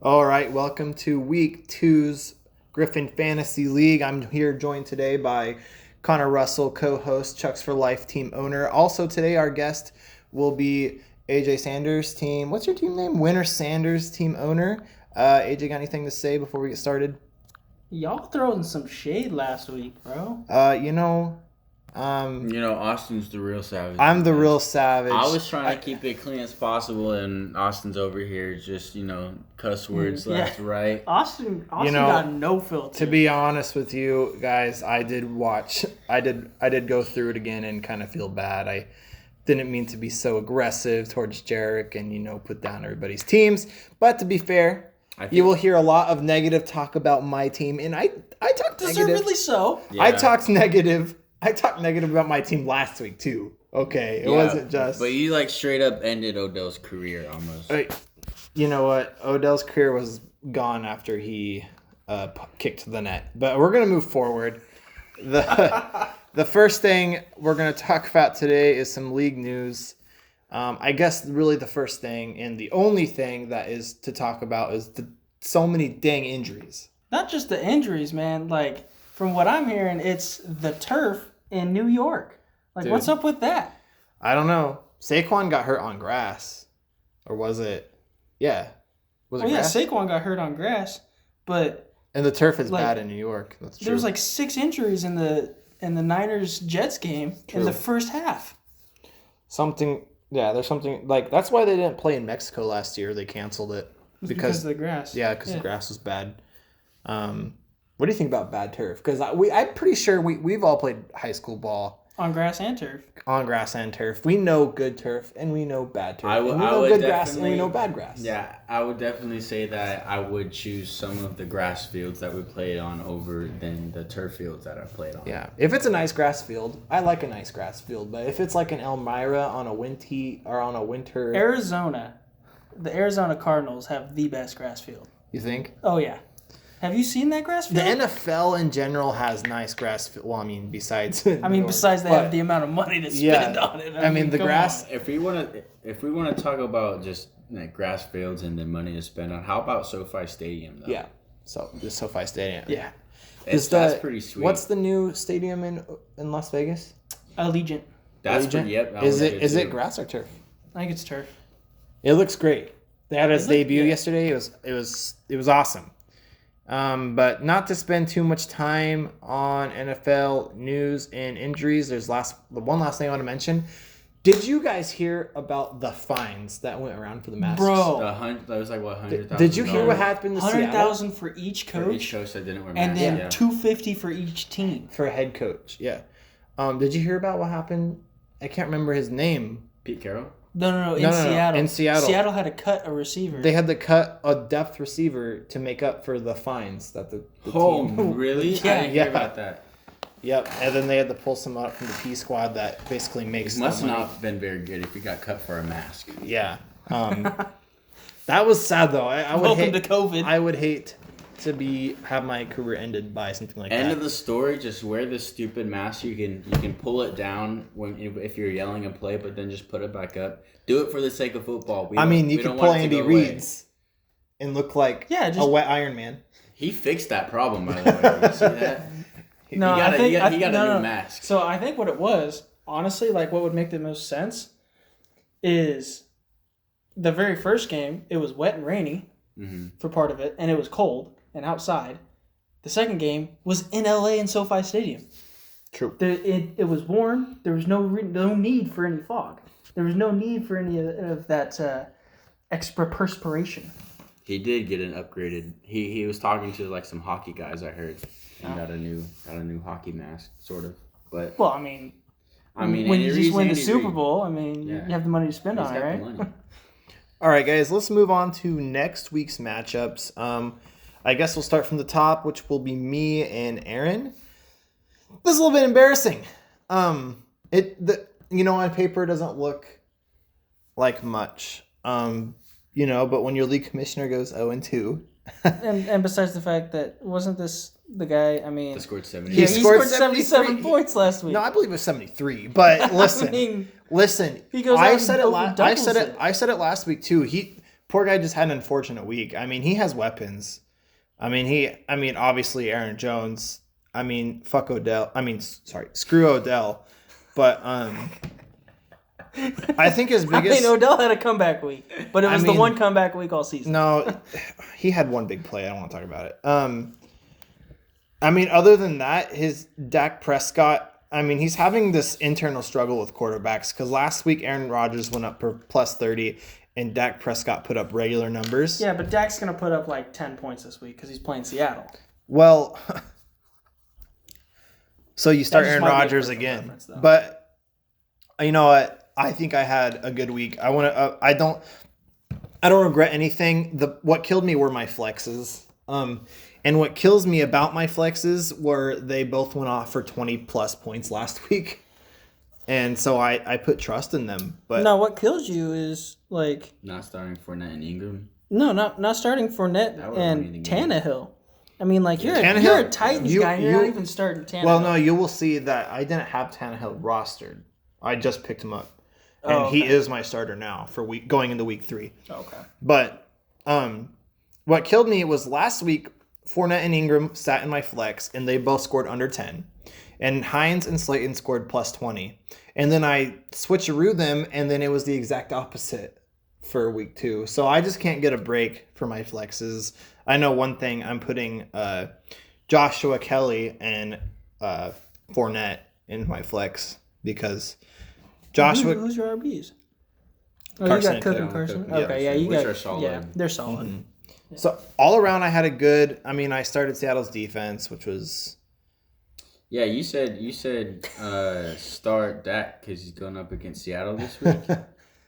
All right, welcome to week two's Griffin Fantasy League. I'm here joined today by Connor Russell, co-host, Chucks for Life team owner. Also today, our guest will be AJ Sanders team. What's your team name? Winter Sanders team owner. AJ, got anything to say before we get started? Y'all throwing some shade last week, bro. Austin's the real savage. I'm the real savage. I was trying to keep it clean as possible, and Austin's over here just, cuss words left, right. Austin got no filter. To be honest with you guys, I did go through it again and kind of feel bad. I didn't mean to be so aggressive towards Jarek and, put down everybody's teams. But to be fair, you will hear a lot of negative talk about my team, and I talked deservedly negative. so. Yeah. I talked negative about my team last week too. Okay, it wasn't just. But you straight up ended Odell's career almost. You know what? Odell's career was gone after he kicked the net. But we're gonna move forward. The first thing we're gonna talk about today is some league news. I guess really the first thing and the only thing that is to talk about is so many dang injuries. Not just the injuries, man. From what I'm hearing, it's the turf in New York. Dude, what's up with that? I don't know. Saquon got hurt on grass. Or was it? Yeah. Was it grass? Yeah, Saquon got hurt on grass, but... And the turf is bad in New York. That's true. There was 6 injuries in the Niners-Jets game in the first half. There's something... that's why they didn't play in Mexico last year. They canceled it. Because of the grass. Yeah, because the grass was bad. What do you think about bad turf? Because I'm pretty sure we've all played high school ball. On grass and turf. On grass and turf. We know good turf and we know bad turf. We know good grass and we know bad grass. Yeah, I would definitely say that I would choose some of the grass fields that we played on over than the turf fields that I played on. Yeah, if it's a nice grass field, I like a nice grass field. But if it's like an Elmira on a winter... The Arizona Cardinals have the best grass field. You think? Oh, yeah. Have you seen that grass field? The NFL in general has nice grass field. Well, besides they have the amount of money to spend on it. The grass. On. If we want to talk about just grass fields and the money to spend on, how about SoFi Stadium though? Yeah. So the SoFi Stadium. Yeah. That's pretty sweet. What's the new stadium in Las Vegas? Allegiant. That's pretty. Yep. Is it grass or turf? I think it's turf. It looks great. They had its debut yesterday. It was awesome. But not to spend too much time on NFL news and injuries. There's one last thing I want to mention. Did you guys hear about the fines that went around for the Masters? Bro, that was $100,000. Did you hear what happened to Seattle? $100,000 for each coach. For each coach that didn't wear masks. And then $250 for each team. For a head coach, yeah. Did you hear about what happened? I can't remember his name. Pete Carroll? No. In Seattle. In Seattle. Seattle had to cut a receiver. They had to cut a depth receiver to make up for the fines that the team... really? Yeah. I didn't hear about that. Yep, and then they had to pull some out from the P squad that basically makes. It must not have been very good if he got cut for a mask. Yeah, that was sad though. Welcome to COVID. I would hate to have my career ended by something like that. End of the story. Just wear this stupid mask. You can pull it down if you're yelling a play, but then just put it back up. Do it for the sake of football. You can pull Andy Reid's and look like a wet Iron Man. He fixed that problem, by the way. You see that? He got a new mask. So I think what it was, honestly, what would make the most sense is the very first game, it was wet and rainy for part of it, and it was cold and outside. The second game was in LA in SoFi Stadium. True. It was warm. There was no need for any fog. There was no need for any of that extra perspiration. He did get an upgraded. He was talking to some hockey guys, I heard. He got a new hockey mask, sort of. But when you just win the Super Bowl, you have the money to spend on it, right? The money. All right, guys, let's move on to next week's matchups. I guess we'll start from the top, which will be me and Aaron. This is a little bit embarrassing. On paper it doesn't look like much. But when your league commissioner goes 0-2. and besides the fact that wasn't this the guy? He scored 70. He scored 77 points last week. No, I believe it was 73. But listen, listen. He goes I said it last week too. poor guy just had an unfortunate week. I mean, he has weapons. I mean, obviously Aaron Jones. I mean, fuck Odell. I mean, sorry, screw Odell. But I think his biggest. Odell had a comeback week, but it was the one comeback week all season. No, he had one big play. I don't want to talk about it. I mean, other than that, his Dak Prescott. I mean, he's having this internal struggle with quarterbacks because last week Aaron Rodgers went up for plus 30 and Dak Prescott put up regular numbers. Yeah, but Dak's going to put up like 10 points this week because he's playing Seattle. Well, so you start Aaron Rodgers again. But you know what? I think I had a good week. I don't regret anything. What killed me were my flexes. And what kills me about my flexes were they both went off for 20 plus points last week. And so I put trust in them. But no, what kills you is like not starting Fournette and Ingram. No, not starting Fournette and Tannehill. I mean, like you're a Titans guy. You're not even starting Tannehill. Well, no, you will see that I didn't have Tannehill rostered. I just picked him up, and he is my starter now for going into week 3. Okay. But what killed me was last week. Fournette and Ingram sat in my flex, and they both scored under 10. And Hines and Slayton scored plus 20. And then I switcheroo them, and then it was the exact opposite for week 2. So I just can't get a break for my flexes. I know one thing. I'm putting Joshua Kelly and Fournette in my flex because Joshua... Who's your RBs? Oh, Carson you got Cook and Carson? Okay, yeah, you got... Which are solid. Yeah, they're solid. Mm-hmm. Yeah. So all around I had a good... I mean, I started Seattle's defense, which was... Yeah, you said start Dak because he's going up against Seattle this week.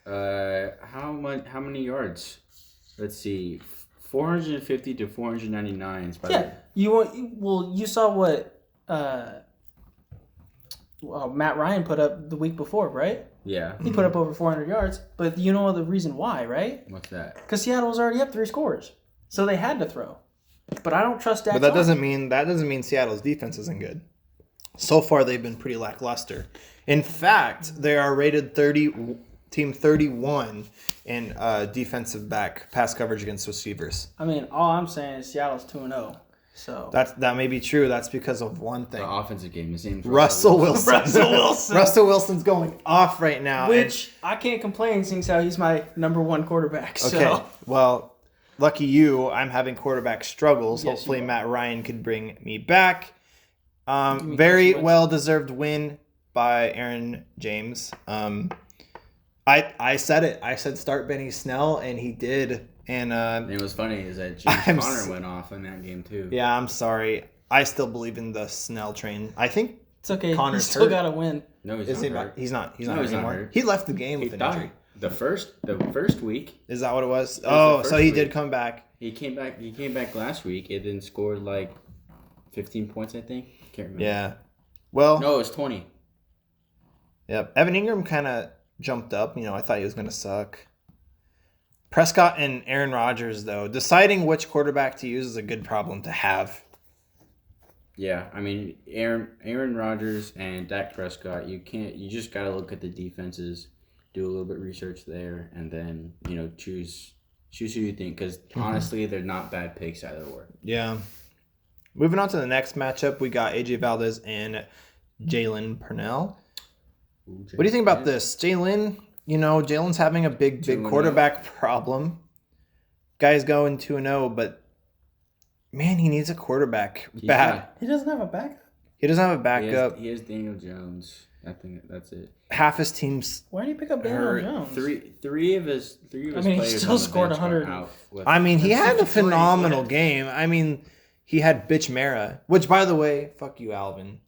How many yards? Let's see, 450 to 499. You saw what Matt Ryan put up the week before, right? Yeah, he put up over 400 yards. But you know the reason why, right? What's that? Because Seattle was already up 3 scores, so they had to throw. But I don't trust Dak. But that doesn't mean Seattle's defense isn't good. So far, they've been pretty lackluster. In fact, they are rated team 31 in defensive back pass coverage against receivers. I mean, all I'm saying is Seattle's 2-0. So that may be true. That's because of one thing. The offensive game. His name's Russell Wilson. Russell Wilson's going off right now. Which I can't complain since how he's my number 1 quarterback. So. Okay, well, lucky you. I'm having quarterback struggles. Yes, hopefully Matt Ryan could bring me back. Very well-deserved win by Aaron James. I said it. I said start Benny Snell, and he did. And it was funny is that James Conner went off in that game too. Yeah, I'm sorry. I still believe in the Snell train. I think it's okay. Connor's still got to win. No, he's not hurt. He's not anymore. Not hurt. He left the game with an injury. The first week. Is that what it was? So he did come back. He came back last week. It then scored like 15 points, I think. Can't remember. Yeah. Well. No, it was 20. Yep. Evan Ingram kind of jumped up. I thought he was going to suck. Prescott and Aaron Rodgers, though, deciding which quarterback to use is a good problem to have. Yeah, I mean, Aaron Rodgers and Dak Prescott, you just got to look at the defenses, do a little bit of research there, and then, choose who you think. Because, honestly, they're not bad picks either way. Yeah. Moving on to the next matchup, we got AJ Valdez and Jalen Purnell. What do you think about this? Jalen's having a big quarterback problem. Guy's going 2-0, but man, he needs a quarterback bad. He doesn't have a backup. He doesn't have a backup. He has Daniel Jones. I think that's it. Half his team's. Why did he pick up Daniel Jones? Three of his players. He still scored 100. He had a phenomenal game. He had Bitch Mara, which, by the way, fuck you, Alvin.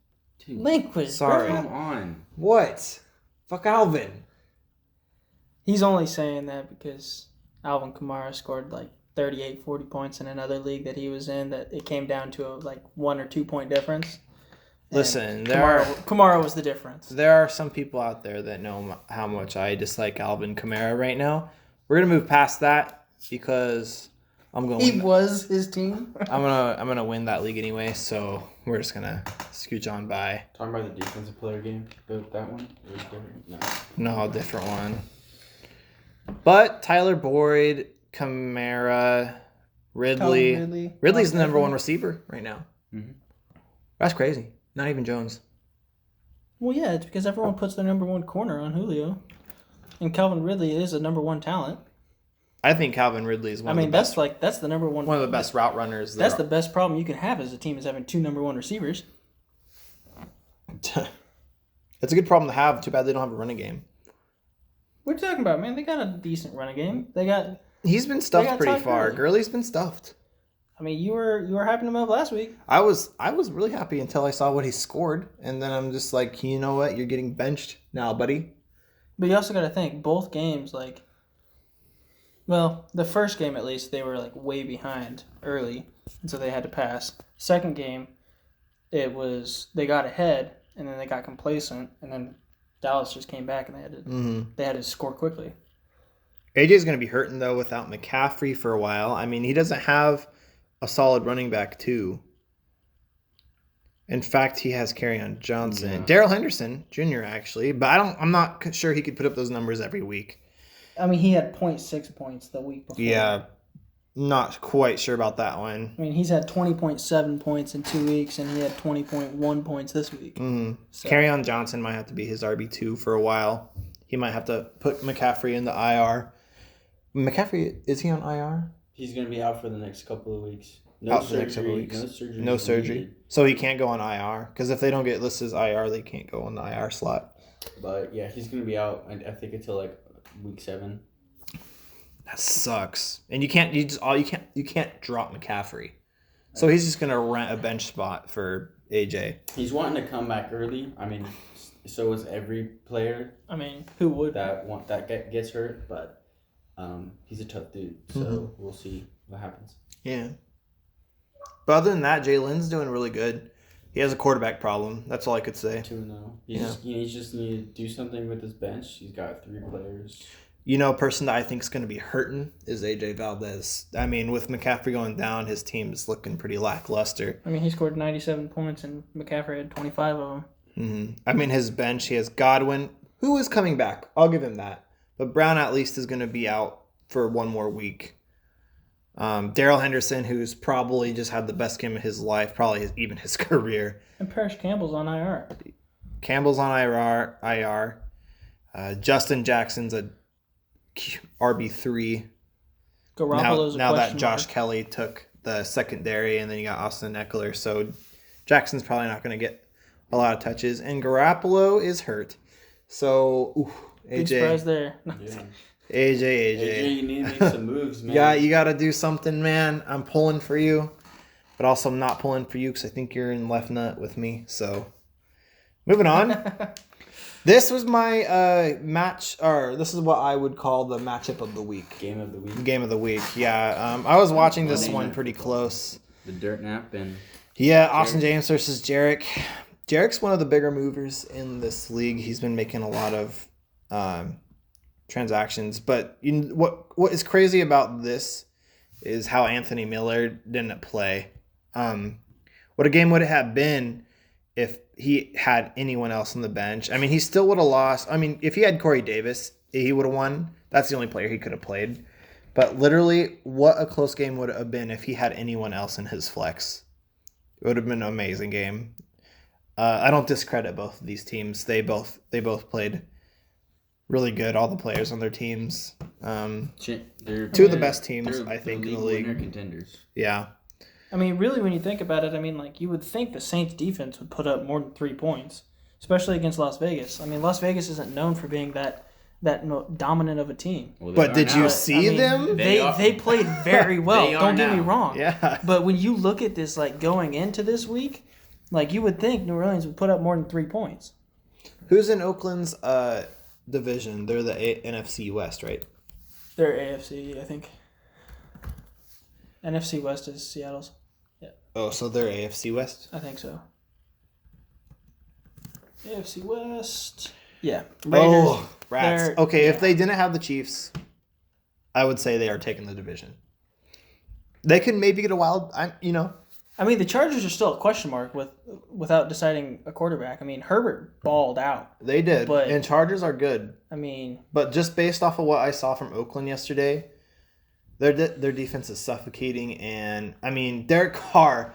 Dude, Linquist. Sorry. Come on. What? Fuck Alvin. He's only saying that because Alvin Kamara scored like 38, 40 points in another league that he was in, that it came down to a 1 or 2 point difference. Listen, Kamara was the difference. There are some people out there that know how much I dislike Alvin Kamara right now. We're going to move past that because I'm going. He was his team. I'm gonna win that league anyway, so we're just gonna scooch on by. Talking about the defensive player game, that one. It was different. No, different one. But Tyler Boyd Kamara, Ridley. Ridley. Ridley's the Mark number Ingram. one receiver right now. Mhm. That's crazy. Not even Jones. Well, yeah, it's because everyone puts their number one corner on Julio, and Calvin Ridley is a number one talent. I think Calvin Ridley is one of the best. That's the number one. One of the best route runners. That's the best problem you can have as a team is having two number one receivers. It's a good problem to have. Too bad they don't have a running game. What are you talking about, man? They got a decent running game. They got. He's been stuffed got pretty Todd far. Gurley. Gurley's been stuffed. I mean, you were hyping him up last week. I was really happy until I saw what he scored, and then I'm just like, you know what? You're getting benched now, buddy. But you also got to think both games, like, well, the first game at least they were like way behind early, and so they had to pass. Second game, it was they got ahead and then they got complacent, and then Dallas just came back and they had to score quickly. AJ's going to be hurting though without McCaffrey for a while. I mean, he doesn't have a solid running back too. In fact, he has Kerryon Johnson, Yeah. Darrell Henderson Jr. actually, but I'm not sure he could put up those numbers every week. I mean, he had 0.6 points the week before. Yeah, not quite sure about that one. I mean, he's had 20.7 points in 2 weeks, and he had 20.1 points this week. So- Kerryon Johnson might have to be his RB2 for a while. He might have to put McCaffrey in the IR. McCaffrey, is he on IR? He's going to be out for the next couple of weeks. Out for the next couple of weeks. No surgery. No surgery. So he can't go on IR. Because if they don't get listed as IR, they can't go on the IR slot. But yeah, he's going to be out, I think, until like week 7. That sucks. And you can't drop McCaffrey. So he's just gonna rent a bench spot for AJ. He's wanting to come back early. I mean, so is every player I mean, who would? that gets hurt, but he's a tough dude. So we'll see what happens. Yeah. But other than that, Jalen's doing really good. He has a quarterback problem. That's all I could say. 2-0. Yeah. He just need to do something with his bench. He's got 3 players. You know, a person that I think is going to be hurting is AJ Valdez. I mean, with McCaffrey going down, his team is looking pretty lackluster. I mean, he scored 97 points, and McCaffrey had 25 of them. I mean, his bench, he has Godwin, who is coming back. I'll give him that. But Brown at least is going to be out for one more week. Darrell Henderson, who's probably just had the best game of his life, probably even his career. And Parrish Campbell's on IR. Campbell's on IR. Justin Jackson's a RB3. Garoppolo's Now a that question Josh mark. Kelly took the secondary, and then you got Austin Eckler, so Jackson's probably not going to get a lot of touches. And Garoppolo is hurt. So, Big surprise AJ. there. Yeah. AJ. You need to make some moves, man. You got to do something, man. I'm pulling for you, but also I'm not pulling for you because I think you're in left nut with me. So, moving on. This was my this is what I would call the matchup of the week. Game of the week. Game of the week, yeah. I was watching this Monday one Night pretty Football. close. The dirt nap and Yeah, Austin James versus Jarek. Jarek's one of the bigger movers in this league. He's been making a lot of transactions. But what is crazy about this is how Anthony Miller didn't play. What a game would it have been if he had anyone else on the bench? I mean, he still would have lost. I mean, if he had Corey Davis, he would have won. That's the only player he could have played. But literally, what a close game would it have been if he had anyone else in his flex. It would have been an amazing game. I don't discredit both of these teams. They both played really good. All the players on their teams. they're Two of the best teams, they're I think, in league the league. winner contenders. Yeah. I mean, really, when you think about it, I mean, like, you would think the Saints defense would put up more than 3 points, especially against Las Vegas. I mean, Las Vegas isn't known for being that dominant of a team. Well, they But are did you now. see them? They played very well. They are Don't get me now. wrong. Yeah. But when you look at this, like, going into this week, like, you would think New Orleans would put up more than 3 points. Who's in Oakland's division? They're the NFC West, right? They're AFC, I think. NFC West is Seattle's. Oh, so they're AFC West? I think so. AFC West. Yeah. Oh, rats. they're- Okay, yeah. if they didn't have the Chiefs, I would say they are taking the division. They could maybe get a wild, I mean, the Chargers are still a question mark without deciding a quarterback. I mean, Herbert balled out. They did. But- And Chargers are good. I mean, But just based off of what I saw from Oakland yesterday, Their defense is suffocating, and I mean Derek Carr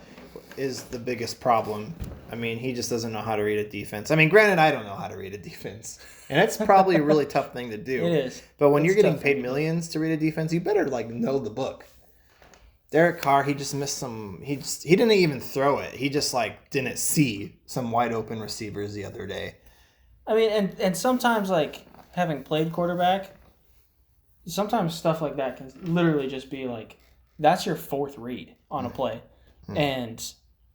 is the biggest problem. I mean, he just doesn't know how to read a defense. I mean, granted, I don't know how to read a defense, and it's probably a really tough thing to do. It is. But when It's you're getting tough paid to do. millions to read a defense, you better like know the book. Derek Carr, he just missed some. He didn't even throw it. He just like didn't see some wide open receivers the other day. I mean, and sometimes, like, having played quarterback, sometimes stuff like that can literally just be like, that's your fourth read on a play. And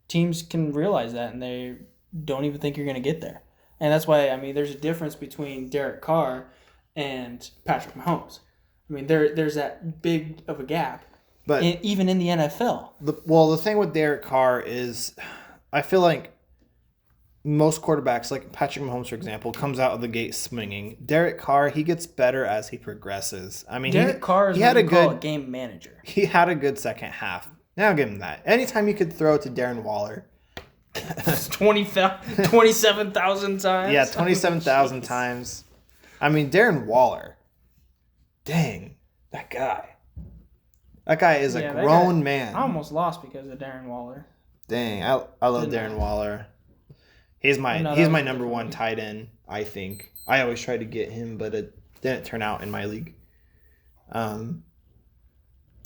teams can realize that, and they don't even think you're going to get there. And that's why, I mean, there's a difference between Derek Carr and Patrick Mahomes. I mean, there's that big of a gap, But even in the NFL. the thing with Derek Carr is, I feel like most quarterbacks, like Patrick Mahomes, for example, comes out of the gate swinging. Derek Carr, he gets better as he progresses. I mean, Derek Carr is he what had a you call good a game manager. he had a good second half. Now I'll give him that. Anytime you could throw it to Darren Waller, 27,000 times. yeah, 27,000 times. I mean, Darren Waller, dang, that guy is a Yeah, that grown guy- man. I almost lost because of Darren Waller. Dang, I love Didn't Darren I? Waller. He's my No, he's that my was number one different. tight end. I think I always tried to get him, but it didn't turn out in my league.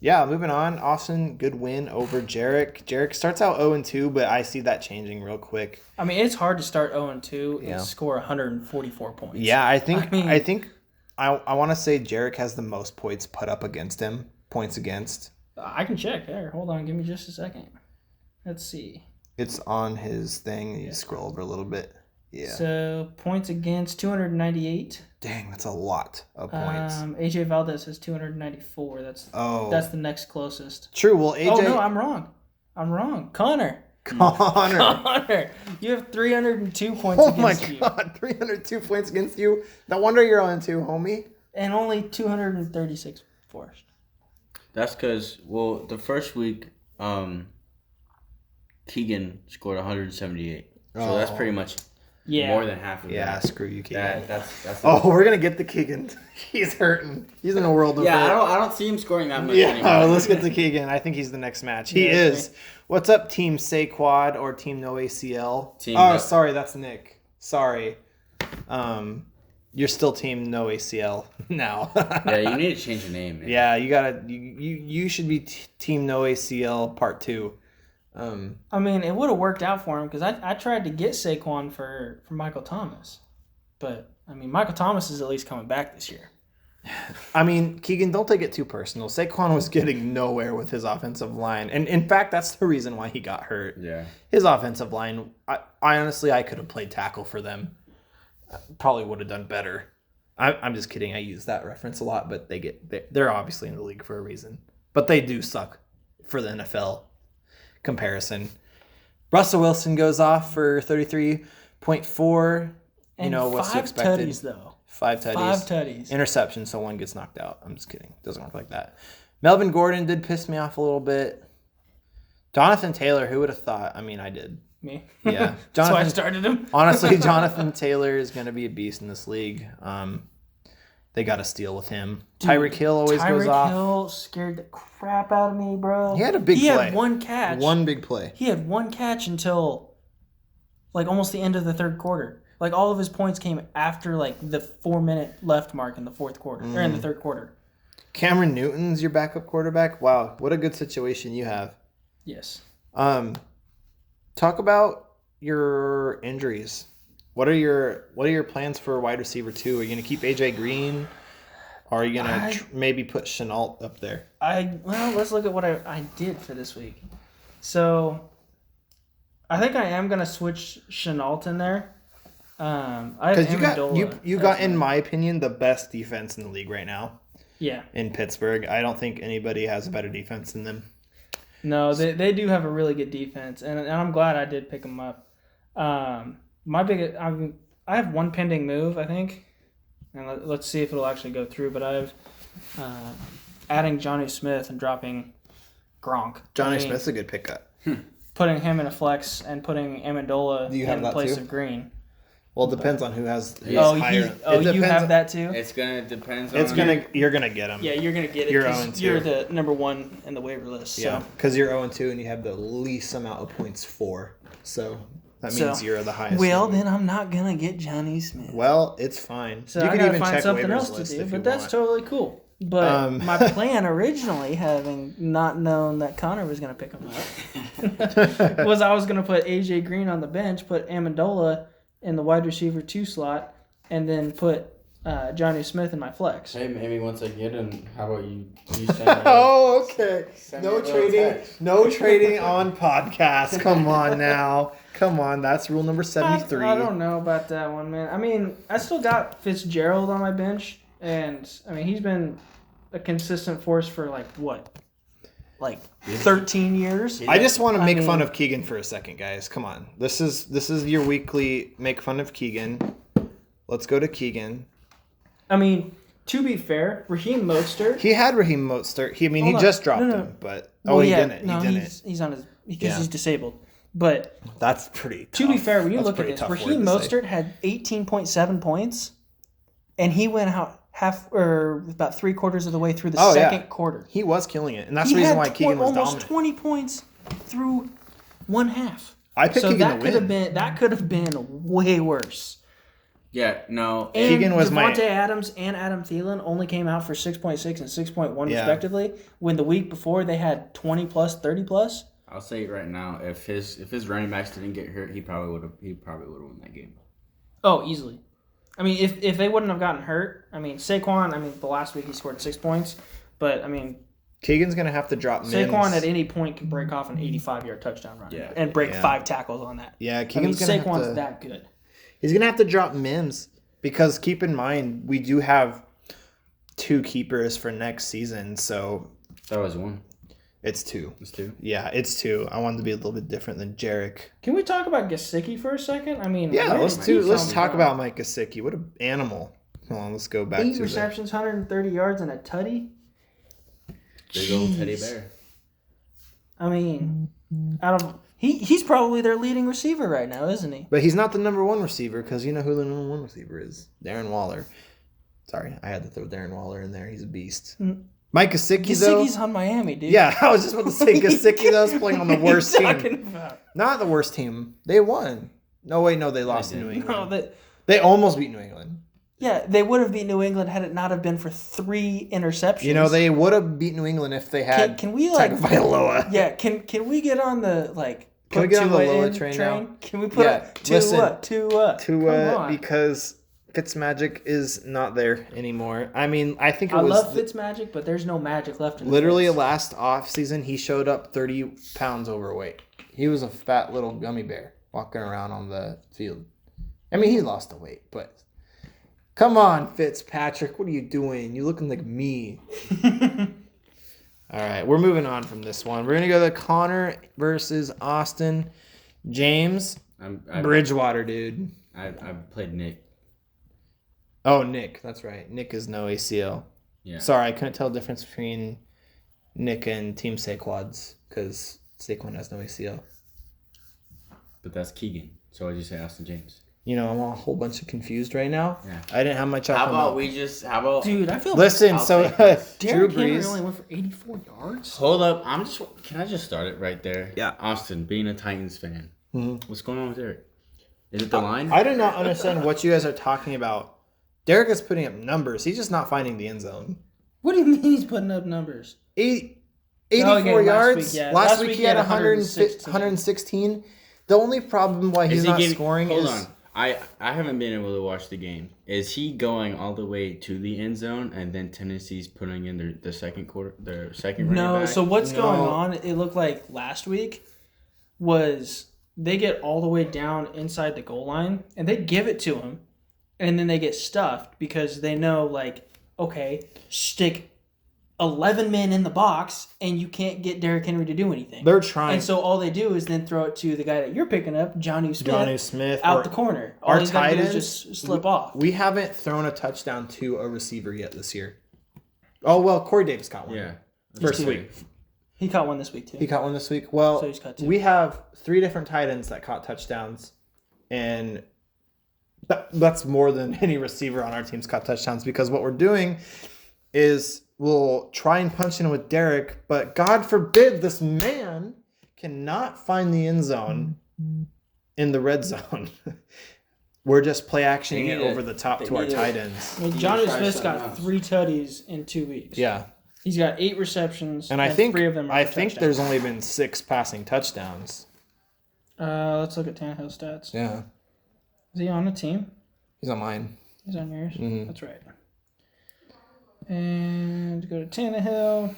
Yeah, moving on. Austin, good win over Jarek. Jarek starts out 0-2, but I see that changing real quick. I mean, it's hard to start 0-2 Yeah. and score 144 points. Yeah, I think I mean- I want to say Jarek has the most points put up against him. Points against. I can check. There, hold on. Give me just a second. Let's see. It's on his thing. You scroll over a little bit. Yeah. So, points against 298. Dang, that's a lot of points. AJ Valdez has 294. That's the next closest. True. Well, AJ. Oh, no, I'm wrong. Connor. Connor. You have 302 points Oh my against you. God, 302 points against you. No wonder you're on 2, homie. And only 236 forced. That's because, well, the first week, Keegan scored 178. So that's pretty much Yeah. more than half of Yeah, that. screw you, Keegan. That's Oh, we're gonna get the Keegan. He's hurting. He's in a world of yeah. hurt. I don't see him scoring that much Yeah, anymore. let's get to Keegan. I think he's the next match. He Yeah, is. What's up, Team Saquad or Team No ACL? Team oh, No- sorry, that's Nick. Sorry. You're still Team No ACL now. Yeah, you need to change your name, man. Yeah, you gotta. You should be Team No ACL Part 2. I mean, it would have worked out for him because I tried to get Saquon for Michael Thomas. But, I mean, Michael Thomas is at least coming back this year. I mean, Keegan, don't take it too personal. Saquon was getting nowhere with his offensive line. And in fact, that's the reason why he got hurt. Yeah. His offensive line, I honestly, I could have played tackle for them. Probably would have done better. I'm just kidding. I use that reference a lot, but they're obviously in the league for a reason. But they do suck for the NFL comparison. Russell Wilson goes off for 33.4. And What's five expected. tutties, though. 5 tutties. 5 tutties. Interception, so one gets knocked out. I'm just kidding. Doesn't work like that. Melvin Gordon did piss me off a little bit. Jonathan Taylor, who would have thought? I mean, I did. Me. Yeah. That's why I Jonathan- started him. Honestly, Jonathan Taylor is going to be a beast in this league. They got to steal with him. Tyreek Hill always goes Tyreek off. Hill scared the crap out of me, bro. He had a big He play. had one catch. One big play. He had one catch until, like, almost the end of the third quarter. Like, all of his points came after, like, the 4-minute left mark in the fourth quarter. Or in the third quarter. Cameron Newton's your backup quarterback. Wow, what a good situation you have. Yes. Talk about your injuries. What are your plans for wide receiver 2? Are you going to keep AJ Green? Or are you going to maybe put Chenault up there? Let's look at what I did for this week. So, I think I am going to switch Chenault in there. I have Because Amendola you as got, in my- my opinion, the best defense in the league right now Yeah. in Pittsburgh. I don't think anybody has a better defense than them. No, they do have a really good defense, and I'm glad I did pick them up. I have one pending move, I think, and let's see if it'll actually go through. But I have adding Johnny Smith and dropping Gronk. Johnny I mean, Smith's a good pickup. putting him in a flex and putting Amendola Do you have in that place too? of Green. Well, it depends on who has. Who's Oh, higher. you have that too. It's gonna depend on. You're gonna get them. Yeah, you're gonna get it. You're 'cause 0-2. You're the number one in the waiver list. Yeah, So. because you're 0-2 and you have the least amount of points for. So that means you're the highest. Well, number. then I'm not gonna get Johnny Smith. Well, it's fine. So you I can gotta even find check something waivers else to list do, if you but that's want. totally cool. But my plan originally, having not known that Connor was gonna pick him up, was I was gonna put AJ Green on the bench, put Amendola in the wide receiver 2 slot, and then put Johnny Smith in my flex. Hey, maybe once I get him, how about you send me Oh, okay. send me No a little trading. text. No trading on podcast. Come on now. Come on. That's rule number 73. I don't know about that one, man. I mean, I still got Fitzgerald on my bench, and I mean he's been a consistent force for like 13 years. I just want to I make mean- fun of Keegan for a second, guys. Come on. This is your weekly make fun of Keegan. Let's go to Keegan. I mean, to be fair, Raheem Mostert. He had Raheem Mostert. He Hold on. just dropped No. him, but Well, he yeah, didn't. No, he didn't. he's on his because Yeah. he's disabled. But That's pretty. to be tough. fair, when you That's look at pretty this, tough Raheem word to say. Mostert had 18.7 points, and he went out about 3/4 of the way through the second quarter. He was killing it, and that's He the reason had why Keegan was almost dominant. 20 points through one half. I picked So Keegan that to could have win. been way worse. Yeah, no. And Keegan was my- Devontae Adams and Adam Thielen only came out for 6.6 and 6.1 Yeah. respectively, when the week before they had 20 plus, 30 plus. I'll say it right now. If his running backs didn't get hurt, he probably would have won that game. Oh, easily. I mean, if they wouldn't have gotten hurt, I mean, Saquon, the last week he scored 6 points, but I mean, Keegan's gonna have to drop Mims. Saquon at any point can break off an 85-yard touchdown run and break Yeah. 5 tackles on that. Yeah, I mean, Keegan's gonna have Saquon's to. that good. He's gonna have to drop Mims because keep in mind we do have 2 keepers for next season, so That was one. it's 2. It's two. Yeah, it's 2. I wanted to be a little bit different than Jarek. Can we talk about Gesicki for a second? I mean, Yeah, where let's did he come talk from? about Mike Gesicki. What an animal. Hold on, let's go back 8 to the. receptions, 130 yards, and a tutty. Big old teddy Jeez. bear. I mean, he's probably their leading receiver right now, isn't he? But he's not the number 1 receiver because you know who the number 1 receiver is. Darren Waller. Sorry, I had to throw Darren Waller in there. He's a beast. Mike Gesicki, though. Gesicki's on Miami, dude. Yeah, I was just about to say Gesicki, though, is playing on the worst What are you team. talking about? Not the worst team. They won. No, wait, no, they lost to New didn't. England. No, They almost beat New England. yeah, they would have beat New England had it not have been for 3 interceptions. You know, they would have beat New England if they had can we like Tagovailoa. yeah? Can we get on the like? Can we put get on the Tua Loa in train now? Can we put Yeah, Tua? listen. Tua? Come on. Because Fitzmagic is not there anymore. I mean, I think it I was love Fitzmagic, but there's no magic left in literally the Fitz. last off season. He showed up 30 pounds overweight. He was a fat little gummy bear walking around on the field. I mean, he lost the weight, but come on, Fitzpatrick, what are you doing? You looking like me. All right, we're moving on from this one. We're gonna go to Connor versus Austin. James Bridgewater, dude. I played Nick. Oh, Nick, that's right. Nick is no ACL. Yeah. Sorry, I couldn't tell the difference between Nick and Team Saquads because Saquon has no ACL. But that's Keegan. So why'd you say Austin James? You know, I'm a whole bunch of confused right now. Yeah. I didn't have my chocolate milk. Dude, I feel Listen, I'll so take this. Drew Derrick Henry Brees. only went for 84 yards. Hold up. Can I just start it right there? Yeah. Austin, being a Titans fan. Mhm. What's going on with Derek? Is it the line? I do not understand what you guys are talking about. Derek is putting up numbers. He's just not finding the end zone. What do you mean he's putting up numbers? 84 okay, last yards. week, yeah. Last week he had 116. The only problem why he's not scoring Hold is... on. I haven't been able to watch the game. Is he going all the way to the end zone and then Tennessee's putting in the second quarter, their second running No, back? so what's No. going on, it looked like last week, was they get all the way down inside the goal line, and they give it to him, and then they get stuffed because they know, like, okay, stick 11 men in the box, and you can't get Derrick Henry to do anything. They're trying. And so all they do is then throw it to the guy that you're picking up, Johnny Smith, out the corner. All our he's got to do tight is just slip off. We haven't thrown a touchdown to a receiver yet this year. Oh, well, Corey Davis caught one. Yeah. First week. He caught one this week, too. He caught one this week. Well, So he's caught two. we have 3 different tight ends that caught touchdowns, and That's more than any receiver on our team's caught touchdowns, because what we're doing is we'll try and punch in with Derek, but God forbid this man cannot find the end zone in the red zone. We're just play actioning it over the top to our tight ends. Well, Johnny Smith's got 3 tutties in 2 weeks. Yeah. He's got 8 receptions, And I think 3 of them are touchdowns. there's only been 6 passing touchdowns. Let's look at Tannehill's stats. Yeah. Is he on the team? He's on mine. He's on yours? Mhm. That's right. And go to Tannehill.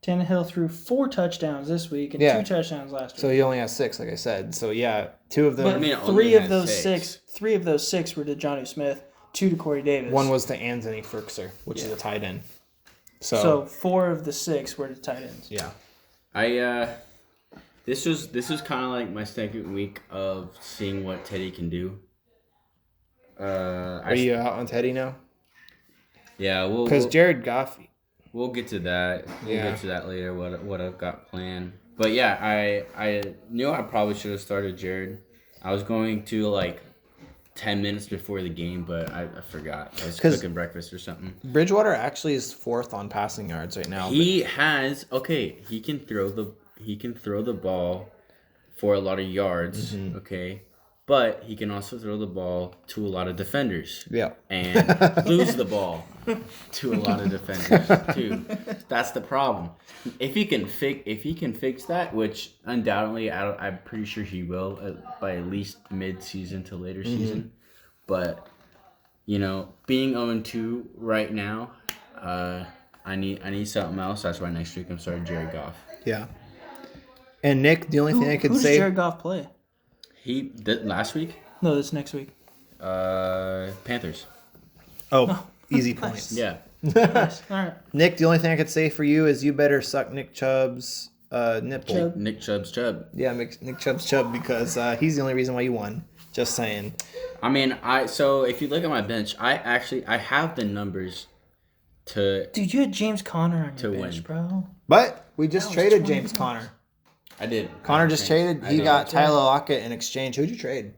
Tannehill threw 4 touchdowns this week and 2 touchdowns last week. So he only has 6, like I said. So yeah, 2 of them. But I mean, three only of has those 6. 3 of those 6 were to Johnny Smith, 2 to Corey Davis. One was to Anthony Firkser, which is a tight end. So 4 of the 6 were to tight ends. Yeah. This was kind of like my second week of seeing what Teddy can do. Are you out on Teddy now? Yeah, Because Jared Goff. we'll get to that. We'll Yeah. get to that later. What I've got planned. But yeah, I knew I probably should have started Jared. I was going to like 10 minutes before the game, but I forgot. I was 'Cause- cooking breakfast or something. Bridgewater actually is 4th on passing yards right now. He can throw the ball for a lot of yards, okay? But he can also throw the ball to a lot of defenders. Yeah. And lose the ball to a lot of defenders too. That's the problem. If he can fix that, which undoubtedly I'm pretty sure he will by at least mid-season to later season. But being 0-2 right now, I need something else. That's why next week I'm starting Jared Goff. Yeah. And Nick, the only thing I could Who does say. Jared Goff play? He did last week. No, this next week. Panthers. Oh, easy points. Yeah. Nice. All right. Nick, the only thing I could say for you is you better suck Nick Chubb's nipple. Chubb. Nick Chubb's Chubb. Yeah, Nick Chubb's chub, because he's the only reason why you won. Just saying. I mean, so if you look at my bench, I have the numbers to. Dude, you had James Conner on your To bench, win. bro. But we just That was traded 20 James Conner. I did. Connor just traded. I He did. got Tyler Lockett in exchange. Who'd you trade?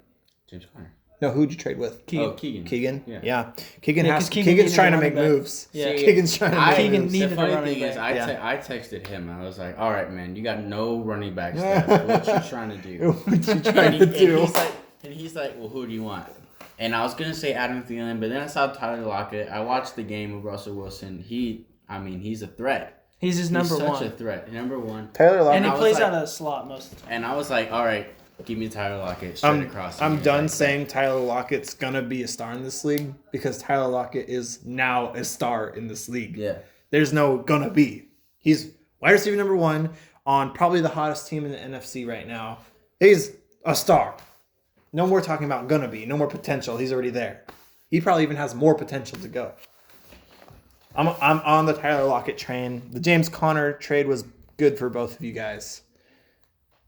James Conner. No, who'd you trade with? Oh, Keegan. Keegan? Yeah. Yeah. Keegan Yeah, has 'cause Keegan Keegan's needed trying a to make running back. moves. Yeah. Keegan's trying to make Keegan moves. needed The a funny running thing is, back. I texted him. I was like, "All right, man, you got no running backs left. What you trying to do?" What you trying to do? And he's like, "Well, who do you want?" And I was gonna say Adam Thielen, but then I saw Tyler Lockett. I watched the game with Russell Wilson. He's a threat. He's his number He's such a one. threat. Number one. Tyler And Lockett. he I was plays like- out of the slot most of the time. And I was like, "All right, give me Tyler Lockett straight across." I'm And done he's saying Tyler Lockett's gonna be a star in this league, because Tyler Lockett is now a star in this league. Yeah. There's no gonna be. He's wide receiver number 1 on probably the hottest team in the NFC right now. He's a star. No more talking about gonna be. No more potential. He's already there. He probably even has more potential to go. I'm on the Tyler Lockett train. The James Conner trade was good for both of you guys.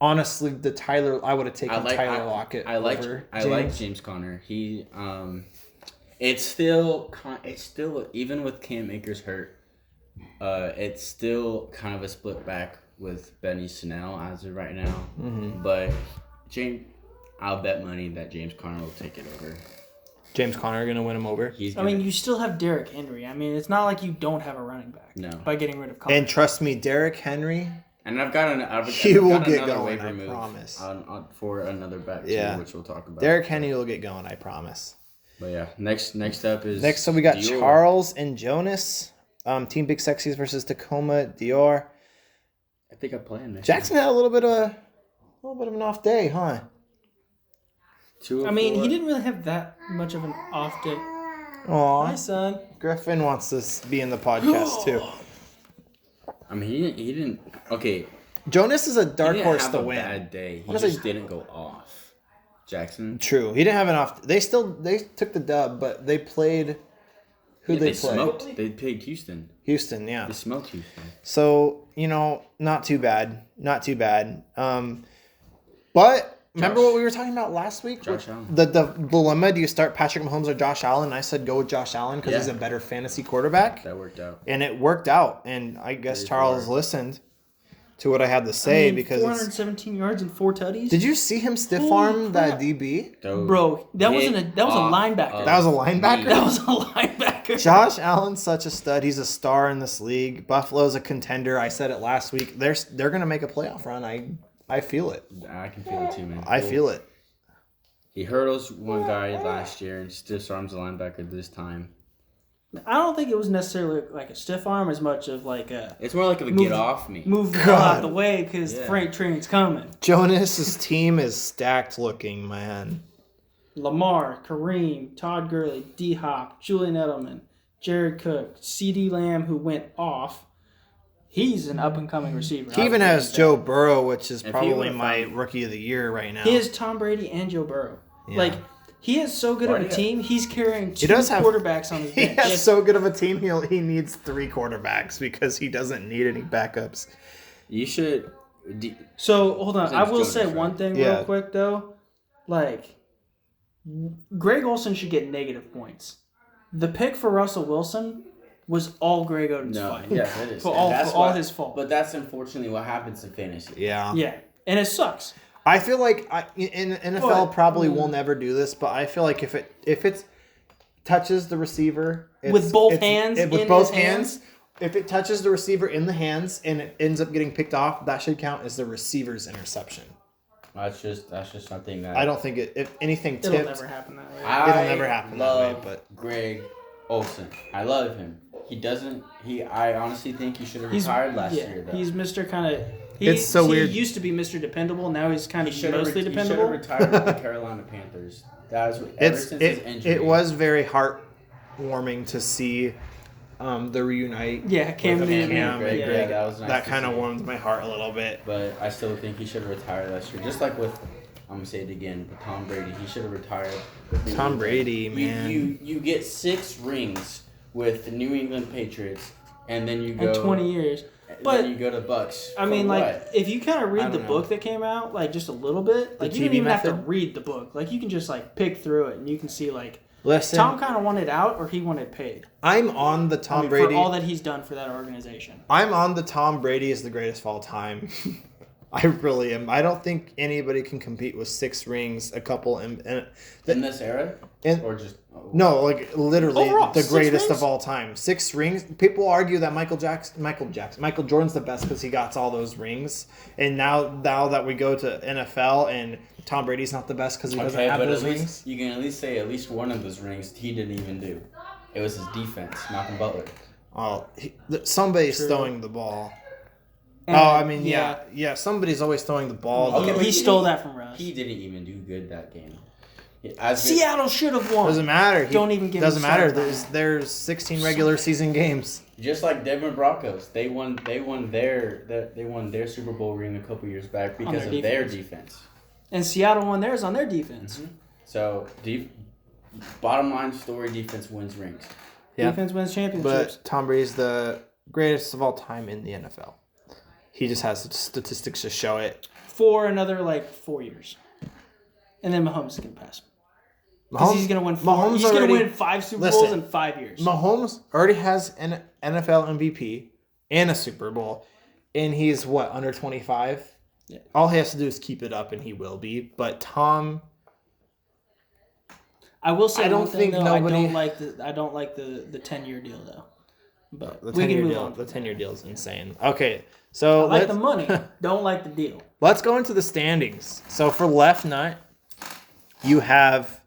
Honestly, I would have taken Tyler Lockett over I like James Conner. He it's still even with Cam Akers hurt, it's still kind of a split back with Benny Snell as of right now. But I'll bet money that James Conner will take it over. James Conner going to win him over. I mean, you still have Derrick Henry. I mean, it's not like you don't have a running back. No. By getting rid of Conner. And trust me, Derrick Henry, and I've got He will get another going, waiver I move promise. for another back Yeah. too, which we'll talk about. Derrick Henry will get going, I promise. But yeah, next up is Next up, we got Dior. Charles and Jonas. Team Big Sexies versus Tacoma Dior. I think I'm playing next. Jackson had a little bit of an off day, huh? I mean, he didn't really have that much of an off day. Aw, Hi, son. Griffin wants to be in the podcast too. I mean, he didn't. Okay, Jonas is a dark he didn't horse have to a win. bad day. He Honestly- just didn't go off. Jackson. True, he didn't have an off. They took the dub, but they played. Who Yeah, they they played? smoked. They played Houston. Houston, yeah. They smoked Houston. So not too bad, but remember what we were talking about last week? Josh Allen. The dilemma: do you start Patrick Mahomes or Josh Allen? I said go with Josh Allen because Yeah. he's a better fantasy quarterback, That worked out. and it worked out. And I guess Praise Charles the Lord. listened. to what I had to say because 417 yards and 4 tutties. did you see him stiff Holy arm that crap. DB? Bro, that was a linebacker. That was a linebacker? That was a linebacker. Josh Allen's such a stud. He's a star in this league. Buffalo's a contender. I said it last week. They're gonna make a playoff run. I feel it. I can feel it too, man. I feel it. He hurdles one guy last year and stiff arms a linebacker this time. I don't think it was necessarily like a stiff arm as much of like a It's more like a get off me. move the ball out the way because Yeah. freight train's coming. Jonas's team is stacked looking, man. Lamar, Kareem, Todd Gurley, D Hop, Julian Edelman, Jared Cook, CeeDee Lamb, who went off. He's an up and coming receiver. He even has Joe Burrow, which is If he probably would've my found- rookie of the year right now. He has Tom Brady and Joe Burrow. Yeah. Like, he is so good Why of a do you- team. He's carrying 2 does have- quarterbacks on his He bench. has so good of a team. He needs 3 quarterbacks because he doesn't need any backups. You should. So hold on, His I name's will Jonas, say right? one thing Yeah. real quick though. Like, Greg Olsen should get negative points. The pick for Russell Wilson was all Greg Oden's fault. Yes, it is. For And all that's his fault. But that's unfortunately what happens in fantasy. Yeah. Yeah, and it sucks. I feel like in NFL But- probably will never do this, but I feel like if it touches the receiver With both hands with in both his hands? if it touches the receiver in the hands and it ends up getting picked off, that should count as the receiver's interception. That's just something that I don't think if anything It'll tipped. never happen that way. It'll never happen that way, love but- Greg Olsen. I love him. He doesn't. I honestly think he should have retired last year. Though. He's Mr. kind of. It's so weird. He used to be Mr. Dependable. Now he's kind of He should have mostly dependable. retired with the Carolina Panthers. That was ever since his injury. It was very heartwarming to see the reunite. Yeah, Cam With Newton. Cam and Greg, yeah. yeah, that was nice That to kind of see. warmed my heart a little bit. But I still think he should have retired last year. Just like with, I'm gonna say it again, with Tom Brady, he should have retired. With New Tom England. Brady, man. You get 6 rings with the New England Patriots, and then you go In 20 years. But But then you go to Bucks. I For mean, like, what? if you kind of I read the don't know. book that came out, like, just a little bit, like, you TV don't even have to method? read the book. Like, you can just, like, pick through it, and you can see, like, Listen, Tom kind of wanted out or he wanted paid. I'm on the Tom Brady. For all that he's done for that organization. I'm on the Tom Brady is the greatest of all time. I really am. I don't think anybody can compete with 6 rings, a couple, in this era, and or just no, like literally Overall, the 6 greatest rings? of all time. 6 rings. People argue that Michael Jordan's the best because he got all those rings. And now that we go to NFL and Tom Brady's not the best because he doesn't Okay, have but those at rings. least you can at least say at least one of those rings he didn't even do. It was his defense, Malcolm Butler. Oh, somebody's True. throwing the ball. And, I mean, yeah. Somebody's always throwing the ball. Okay, though. but He stole that from Russ. He didn't even do good that game. Seattle should have won. Doesn't matter. Don't even give Doesn't him matter. something. There's 16 regular season games. Just like Denver Broncos, they won their Super Bowl ring a couple years back because their of their defense. defense. And Seattle won theirs on their defense. So bottom line story: defense wins rings. Yeah. Defense wins championships. But Tom Brady's the greatest of all time in the NFL. He just has statistics to show it. For another, 4 years. And then Mahomes is going to pass him. Because he's going to win 4. Mahomes He's going to already- win 5 Super Bowls Listen, in 5 years. Mahomes already has an NFL MVP and a Super Bowl, and he's under 25. Yeah. All he has to do is keep it up, and he will be. But Tom, I will say I don't one thing, think though. nobody- I don't like the 10-year deal, though. But the we can 10-year move deal, on. the 10-year deal is insane. Okay, so I like the money. Don't like the deal. Let's go into the standings. So for left nut, you have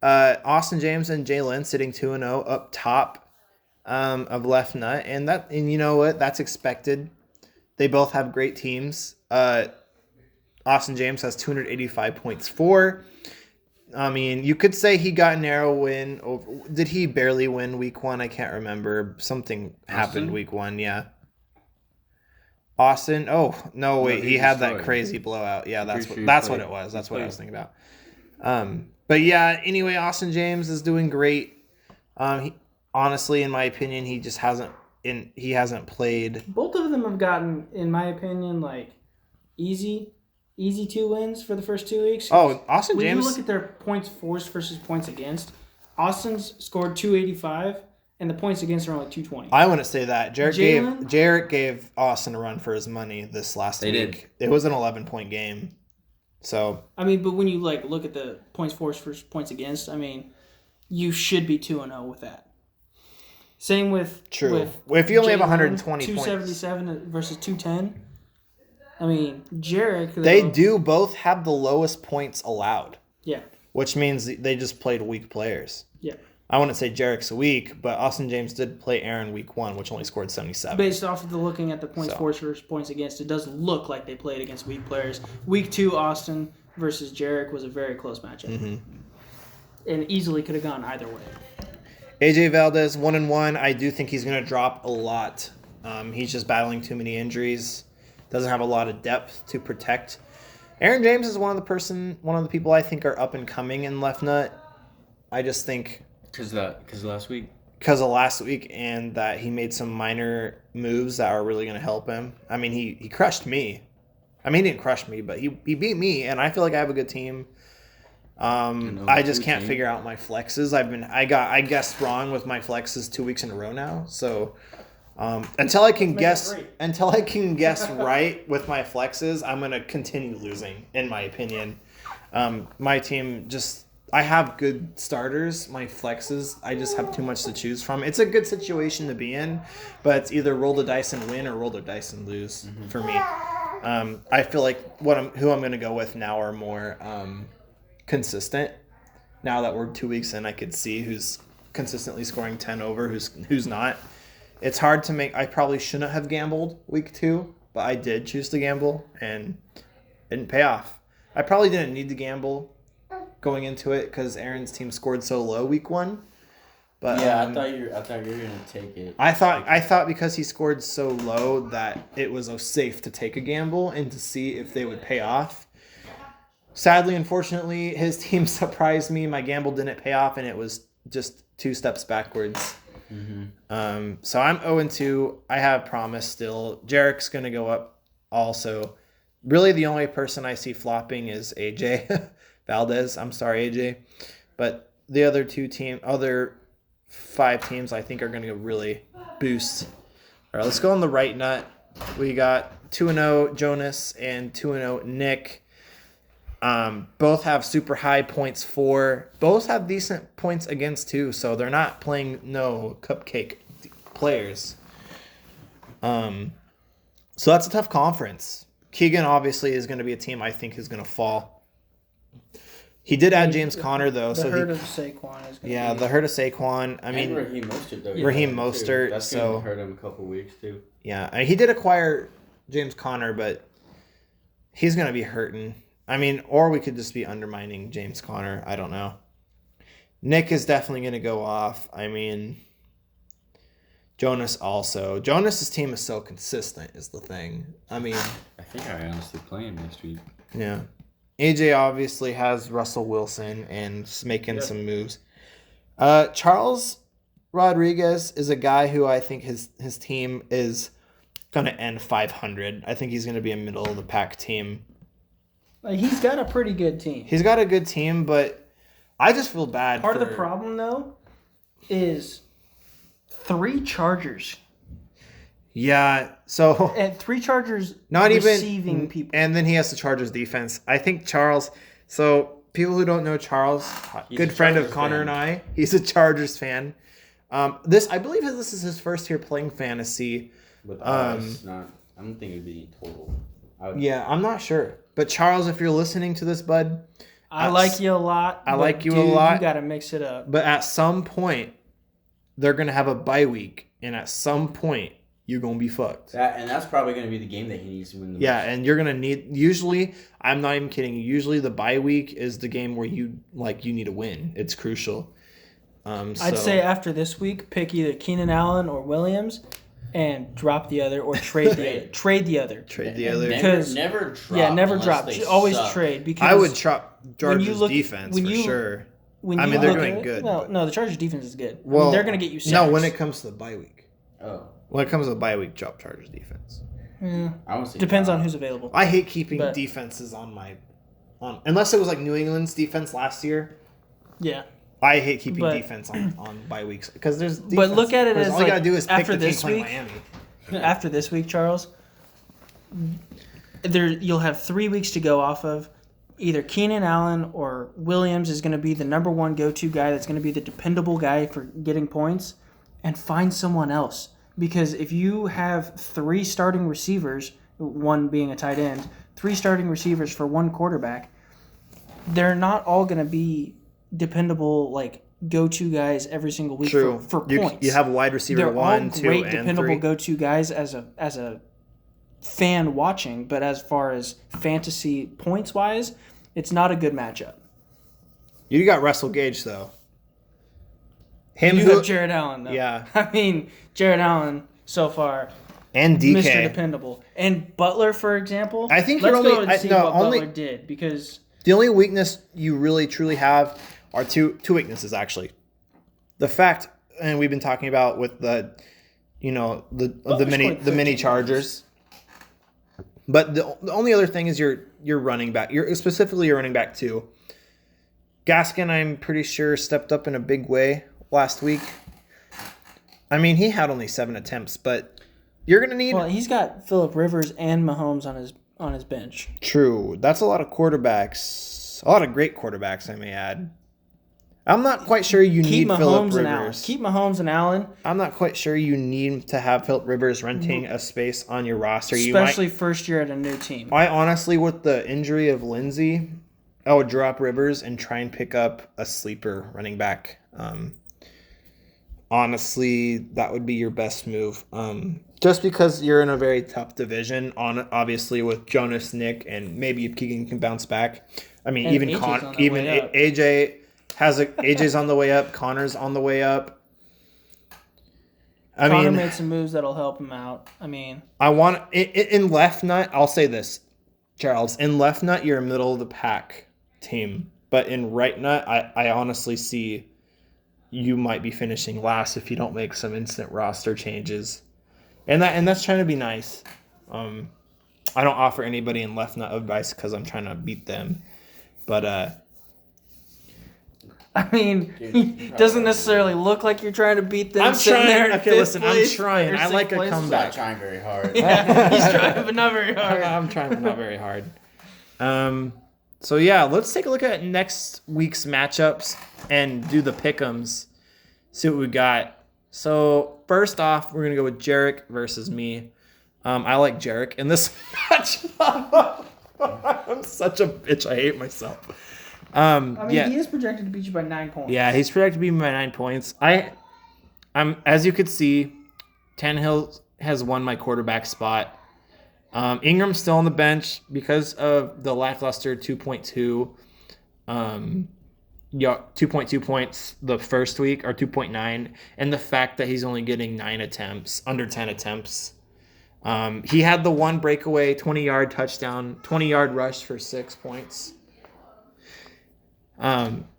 Austin James and Jalen sitting 2-0 up top of left nut, and you know what? That's expected. They both have great teams. Austin James has 285 points for. I mean, you could say he got a narrow win over. Did he barely win week 1? I can't remember. Something happened Austin? week 1. Yeah. Austin. Oh no! Wait, he he had that destroyed. crazy blowout. Yeah, that's Pretty what sure he it played. was. That's He what I played. was thinking about. But yeah. Anyway, Austin James is doing great. Honestly, in my opinion, he just hasn't played. Both of them have gotten, in my opinion, easy 2 wins for the first 2 weeks. Oh, Austin When James. you look at their points forced versus points against, Austin's scored 285 and the points against are only 220. I wouldn't say that. Jalen? Jarrett gave Austin a run for his money this last They week. did. It was an 11-point game. So I mean, but when you look at the points for versus points against, I mean, you should be 2-0 with that. Same with true. With If you only have Jalen, 120 points. 277 versus 210. I mean, Jarrett. They do both have the lowest points allowed, Yeah. which means they just played weak players. Yeah. I wouldn't say Jarrett's weak, but Austin James did play Aaron week 1, which only scored 77. Based off of looking at the points So. for versus points against, it does look like they played against weak players. Week 2, Austin versus Jarrett was a very close matchup. Mm-hmm. And easily could have gone either way. AJ Valdez, 1-1. I do think he's going to drop a lot. He's just battling too many injuries. Doesn't have a lot of depth to protect. Aaron James is one of the people I think are up and coming in left nut. I just think Because last week. because of last week and that he made some minor moves that are really going to help him. I mean, he crushed me. I mean, he didn't crush me, but he beat me, and I feel like I have a good team. I just can't figure out my flexes. I guessed wrong with my flexes 2 weeks in a row now. So until I can guess right with my flexes, I'm gonna continue losing, in my opinion. My team I have good starters. My flexes, I just have too much to choose from. It's a good situation to be in, but it's either roll the dice and win or roll the dice and lose for me. I feel like who I'm gonna go with now are more consistent. Now that we're 2 weeks in, I could see who's consistently scoring 10 over, who's not. It's hard to make. I probably shouldn't have gambled week 2, but I did choose to gamble and it didn't pay off. I probably didn't need to gamble going into it because Aaron's team scored so low week 1. But Yeah, I thought you were gonna take it. I thought because he scored so low that it was safe to take a gamble and to see if they would pay off. Sadly, unfortunately, his team surprised me. My gamble didn't pay off, and it was just 2 steps backwards. Mm-hmm. So I'm 0-2. I have promise still. Jarrett's going to go up also. Really, the only person I see flopping is AJ Valdez. I'm sorry, AJ. But the other 5 teams I think are going to really boost. All right, let's go on the right nut. We got 2-0 Jonas and 2-0 Nick. Both have super high points for. Both have decent points against too, so they're not playing no cupcake players. So that's a tough conference. Keegan obviously is going to be a team I think is going to fall. He did add James Conner though, The hurt of Saquon is going to be... the hurt of Saquon. I mean, Raheem Mostert though. Raheem Mostert, That's so- gonna hurt him a couple weeks too. yeah, he did acquire James Conner, but he's going to be hurting. I mean, or we could just be undermining James Conner. I don't know. Nick is definitely going to go off. I mean, Jonas also. Jonas's team is so consistent is the thing. I mean, I think I honestly play him next week. yeah. AJ obviously has Russell Wilson and is making some moves. Charles Rodriguez is a guy who I think his team is going to end 500. I think he's going to be a middle of the pack team. He's got a pretty good team. He's got a good team, but I just feel bad. Part of the problem, though, is 3 Chargers. Yeah, so And 3 Chargers not even receiving people. and then he has the Chargers defense. I think Charles. So people who don't know Charles, He's good a friend of Chargers Connor fan. and I, he's a Chargers fan. I believe this is his first year playing fantasy. With us, I don't think it'd be total. Yeah, I'm not sure. But Charles, if you're listening to this, bud, I like you a lot. I but like you a dude, lot. You got to mix it up. but at some point, they're gonna have a bye week, and at some point, you're gonna be fucked. That's probably gonna be the game that he needs to win. Yeah, and you're gonna need. Usually, I'm not even kidding. Usually, the bye week is the game where you need to win. It's crucial. I'd say after this week, pick either Keenan Allen or Williams, and drop the other or trade the other. Trade the other. trade the other. Because- never drop. Yeah, never unless drop. they Always suck. trade because I would drop when you Chargers look- defense when for you- sure. when I you mean, they're look doing at it- good, Well, but- no, the Chargers defense is good. Well, I mean, they're gonna get you sacks. No, when it comes to the bye week. Oh, When it comes to the bye week, drop Chargers defense. Yeah. I would say Depends drop. on who's available. I hate keeping But- defenses on unless it was like New England's defense last year. Yeah. I hate keeping But- defense on bye weeks because there's. Defense, But look at it 'cause as, all you like, gotta do is pick after the team this playing week- Miami. After this week, Charles, you'll have 3 weeks to go off of. Either Keenan Allen or Williams is going to be the number one go-to guy that's going to be the dependable guy for getting points, and find someone else. Because if you have 3 starting receivers, one being a tight end, 3 starting receivers for one quarterback, they're not all going to be dependable, like, go-to guys every single week True. for You, points. you have wide receiver They're 1, all 2, great, and dependable 3. go-to guys as a fan watching, but as far as fantasy points wise, it's not a good matchup. You got Russell Gage though. Him You who have Jared Allen, though. Yeah. I mean, Jared Allen so far, and DK. Mr. Dependable, and Butler, for example. I think let's you're go only- and see no, what only- Butler did, because The only weakness you really truly have are two weaknesses actually. The fact, and we've been talking about with the Butler's mini scored 13 chargers. But the only other thing is your running back. Specifically your running back too. Gaskin, I'm pretty sure, stepped up in a big way last week. I mean, he had only 7 attempts, but you're gonna need. well, he's got Phillip Rivers and Mahomes on his bench. True, that's a lot of quarterbacks. A lot of great quarterbacks, I may add. I'm not quite sure you Keep need Phillip Mahomes and Allen. Rivers. Keep Mahomes and Allen, I'm not quite sure you need to have Phillip Rivers renting a space on your roster. especially first year at a new team. I honestly, with the injury of Lindsey, I would drop Rivers and try and pick up a sleeper running back. Honestly, that would be your best move. Just because you're in a very tough division, obviously with Jonas, Nick, and maybe if Keegan can bounce back. I mean, And even AJ's on the even way up. AJ AJ's on the way up. Connor's on the way up. Connor made some moves that'll help him out. I mean, I want in left nut. I'll say this, Charles. In left nut, you're a middle of the pack team, but in right nut, I honestly see you might be finishing last if you don't make some instant roster changes, and that's trying to be nice. I don't offer anybody in left nut advice because I'm trying to beat them, but I mean, it doesn't necessarily look like you're trying to beat them. I'm sitting there trying. in Okay, fifth listen, I'm place trying. or I sixth like a place. comeback. Not trying very hard. Yeah, he's trying, but not very hard. I'm trying, but not very hard. So yeah, let's take a look at next week's matchups and do the pick'ems. See what we got. So first off, we're gonna go with Jarek versus me. I like Jarek in this match. I'm such a bitch. I hate myself. I mean, he is projected to beat you by 9 points. Yeah, he's projected to beat me by 9 points. I'm as you could see, Tannehill has won my quarterback spot. Ingram's still on the bench because of the lackluster 2.2. 2.2 points the first week, or 2.9, and the fact that he's only getting 9 attempts, under 10 attempts. He had the one breakaway 20-yard touchdown, 20-yard rush for 6 points.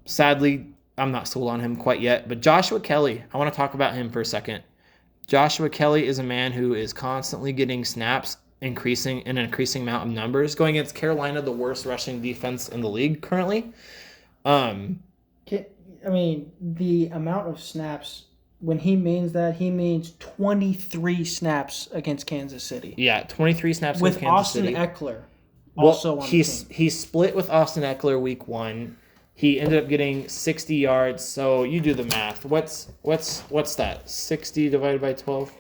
Sadly, I'm not sold on him quite yet, but Joshua Kelly, I want to talk about him for a second. Joshua Kelly is a man who is constantly getting snaps, increasing amount of numbers, going against Carolina, the worst rushing defense in the league currently. I mean, the amount of snaps, when he means that, he means 23 snaps against Kansas City. Yeah, 23 snaps With against Kansas Austin City. Eckler Well, also on the team. he split with Austin Eckler week 1. He ended up getting 60 yards. So you do the math. What's that? 60 divided by 12?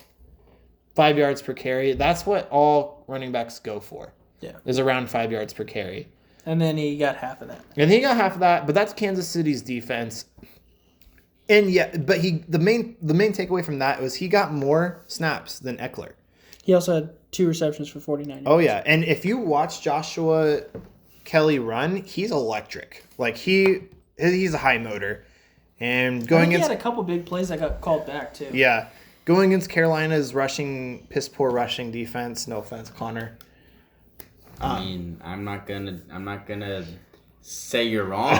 5 yards per carry. That's what all running backs go for. Yeah. Is around 5 yards per carry. And then he got half of that. And he got half of that, but that's Kansas City's defense. And yeah, but the main takeaway from that was he got more snaps than Eckler. He also had 2 receptions for 49 yards. Oh yeah, and if you watch Joshua Kelly run, he's electric. Like he's a high motor, and I going think he against had a couple big plays that got called back too. yeah, going against Carolina's piss poor rushing defense. No offense, Connor. I mean, I'm not gonna say you're wrong.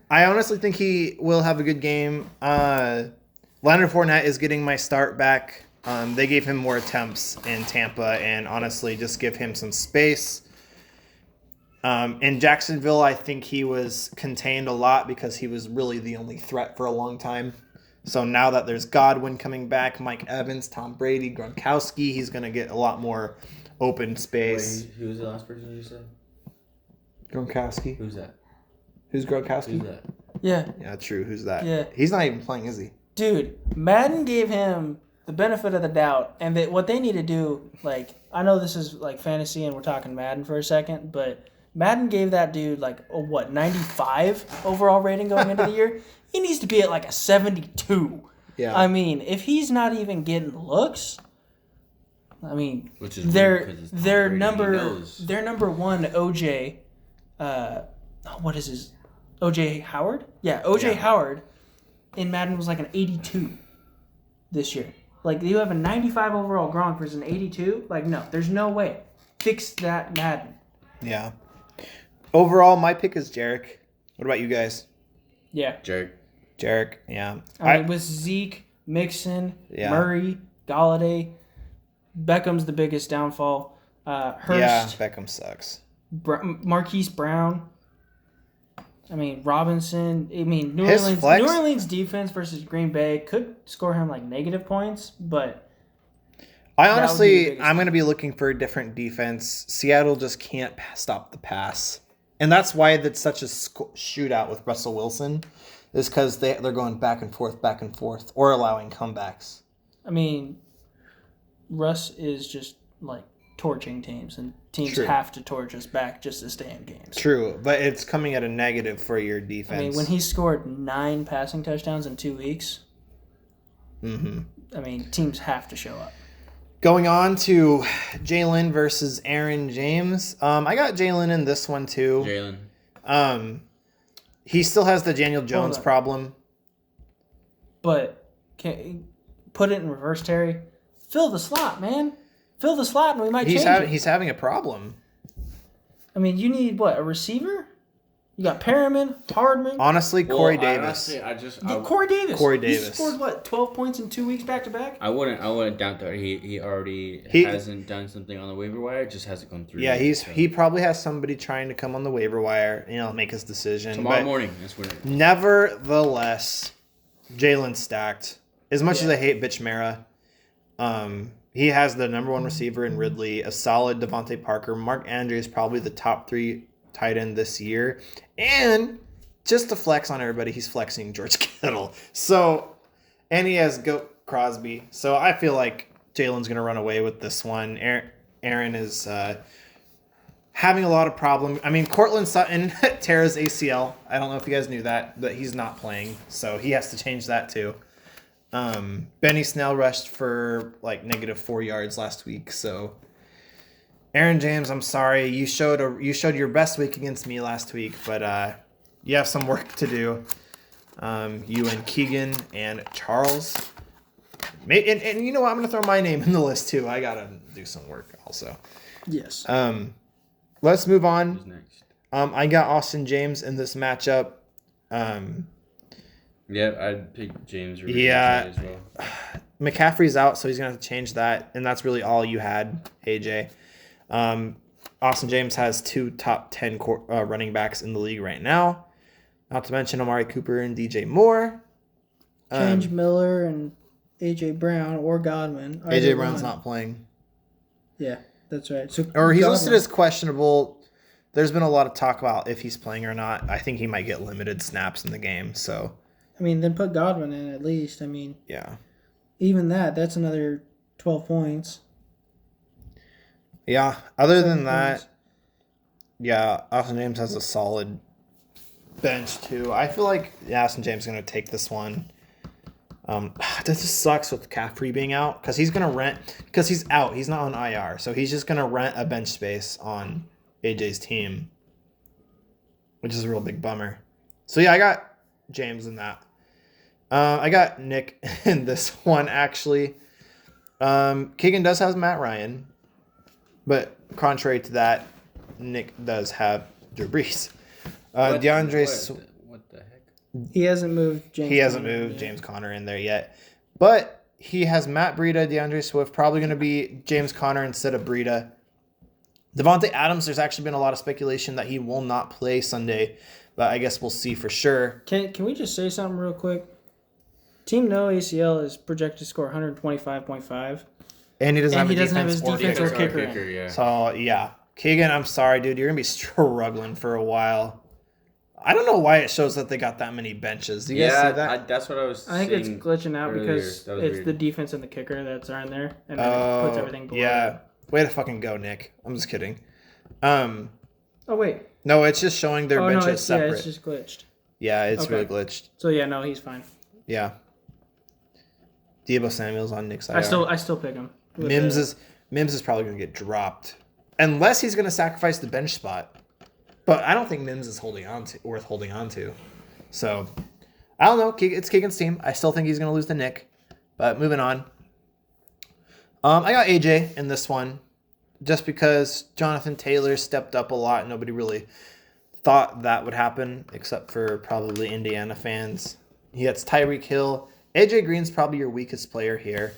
I honestly think he will have a good game. Leonard Fournette is getting my start back. They gave him more attempts in Tampa, and honestly, just give him some space. In Jacksonville, I think he was contained a lot because he was really the only threat for a long time. So now that there's Godwin coming back, Mike Evans, Tom Brady, Gronkowski, he's going to get a lot more open space. Wait, who was the last person you said? Gronkowski. Who's that? Who's Gronkowski? Who's that? Yeah. Yeah, true. Who's that? Yeah. He's not even playing, is he? Dude, Madden gave him the benefit of the doubt, and what they need to do, like, I know this is like fantasy and we're talking Madden for a second, but Madden gave that dude like a 95 overall rating going into the year. He needs to be at like a 72. Yeah. I mean, if he's not even getting looks, I mean, Which is their weird 'cause it's Tom their Brady, he number knows. their number one OJ, what is his OJ Howard? Yeah, OJ Yeah. Howard in Madden was like an 82 this year. Like, you have a 95 overall Gronk versus an 82? Like, no, there's no way. Fix that Madden. Yeah. Overall, my pick is Jarek. What about you guys? Yeah. Jarek, yeah. I mean, with Zeke, Mixon, Yeah. Murray, Galladay, Beckham's the biggest downfall. Yeah, Hurst, Beckham sucks. Marquise Brown. I mean, Robinson. I mean, New His flex- Orleans defense versus Green Bay could score him like negative points, but I That would be the honestly, biggest I'm going to be looking for a different defense. Seattle just can't stop the pass. And that's why that's such a shootout with Russell Wilson, is because they're going back and forth, or allowing comebacks. I mean, Russ is just like torching teams, and teams True. have to torch us back just to stay in games. True, but it's coming at a negative for your defense. I mean, when he scored 9 passing touchdowns in 2 weeks, Mm-hmm. I mean, teams have to show up. Going on to Jalen versus Aaron James. I got Jalen in this one too. Jalen. He still has the Daniel Jones on. problem. But put it in reverse, Terry. Fill the slot, man. Fill the slot, and we might change it. He's having a problem. I mean, you need what, a receiver? You got Perriman, Hardman. Honestly, Corey Well, Davis. Corey Davis. Corey He Davis. scored what, 12 points in 2 weeks back to back? I wouldn't doubt that he already hasn't done something on the waiver wire. It just hasn't gone through. Yeah, yet, so. he probably has somebody trying to come on the waiver wire, make his decision. Tomorrow but morning. That's when. Nevertheless, Jalen stacked. As much as I hate Bitch Mara, he has the number one receiver in Ridley, a solid Devontae Parker. Mark Andrews is probably the top 3 tight end this year. And just to flex on everybody, he's flexing George Kittle. So, and he has Goat Crosby. So I feel like Jalen's going to run away with this one. Aaron is having a lot of problems. I mean, Cortland Sutton tears ACL. I don't know if you guys knew that, but he's not playing. So he has to change that too. Benny Snell rushed for like -4 yards last week. So Aaron James, I'm sorry. You showed your best week against me last week, but you have some work to do. You and Keegan and Charles. And you know what? I'm going to throw my name in the list too. I got to do some work also. Yes. Let's move on. Who's next? I got Austin James in this matchup. Yeah, I'd pick James. Yeah. As well. McCaffrey's out, so he's going to have to change that. And that's really all you had, AJ. Austin James has 2 top 10 running backs in the league right now. Not to mention Amari Cooper and DJ Moore. Change Miller and A.J. Brown or Godwin. AJ Brown's not playing. Yeah, that's right. So Or he's Godwin- listed as questionable. There's been a lot of talk about if he's playing or not. I think he might get limited snaps in the game. So, I mean, then put Godwin in at least. I mean, yeah. even that's another 12 points. Yeah. Other 7 than that, points. yeah, Austin James has a solid bench too. I feel like Austin James is going to take this one. This just sucks with Caffrey being out because he's going to rent because he's out. He's not on IR, so he's just going to rent a bench space on AJ's team, which is a real big bummer. So yeah, I got James in that. I got Nick in this one actually. Keegan does have Matt Ryan, but contrary to that, Nick does have Drew Brees. What the heck? He hasn't moved James. He hasn't Conner moved yet. James Conner in there yet. But he has Matt Breida, DeAndre Swift, probably going to be James Conner instead of Breida. Devontae Adams, there's actually been a lot of speculation that he will not play Sunday, but I guess we'll see for sure. Can we just say something real quick? Team No ACL is projected to score 125.5. And he doesn't have his defense or kicker in. Yeah. So, yeah. Keegan, I'm sorry, dude. You're going to be struggling for a while. I don't know why it shows that they got that many benches. Do you guys see that? That's what I was I think it's glitching out earlier. because it's weird. the defense and the kicker that's are in there, and then it puts everything below. Yeah. Way to fucking go, Nick. I'm just kidding. Oh, wait. No, it's just showing their benches separate. Yeah, it's just glitched. Yeah, it's Okay. really glitched. So, yeah, no, he's fine. Yeah. Deebo Samuel's on Nick's IR. I still pick him. Mims is probably going to get dropped. Unless he's going to sacrifice the bench spot. But I don't think Mims is worth holding on to. So, I don't know. It's Keegan's team. I still think he's going to lose to Nick. But moving on. I got AJ in this one. Just because Jonathan Taylor stepped up a lot. Nobody really thought that would happen. Except for probably Indiana fans. He gets Tyreek Hill. AJ Green's probably your weakest player here.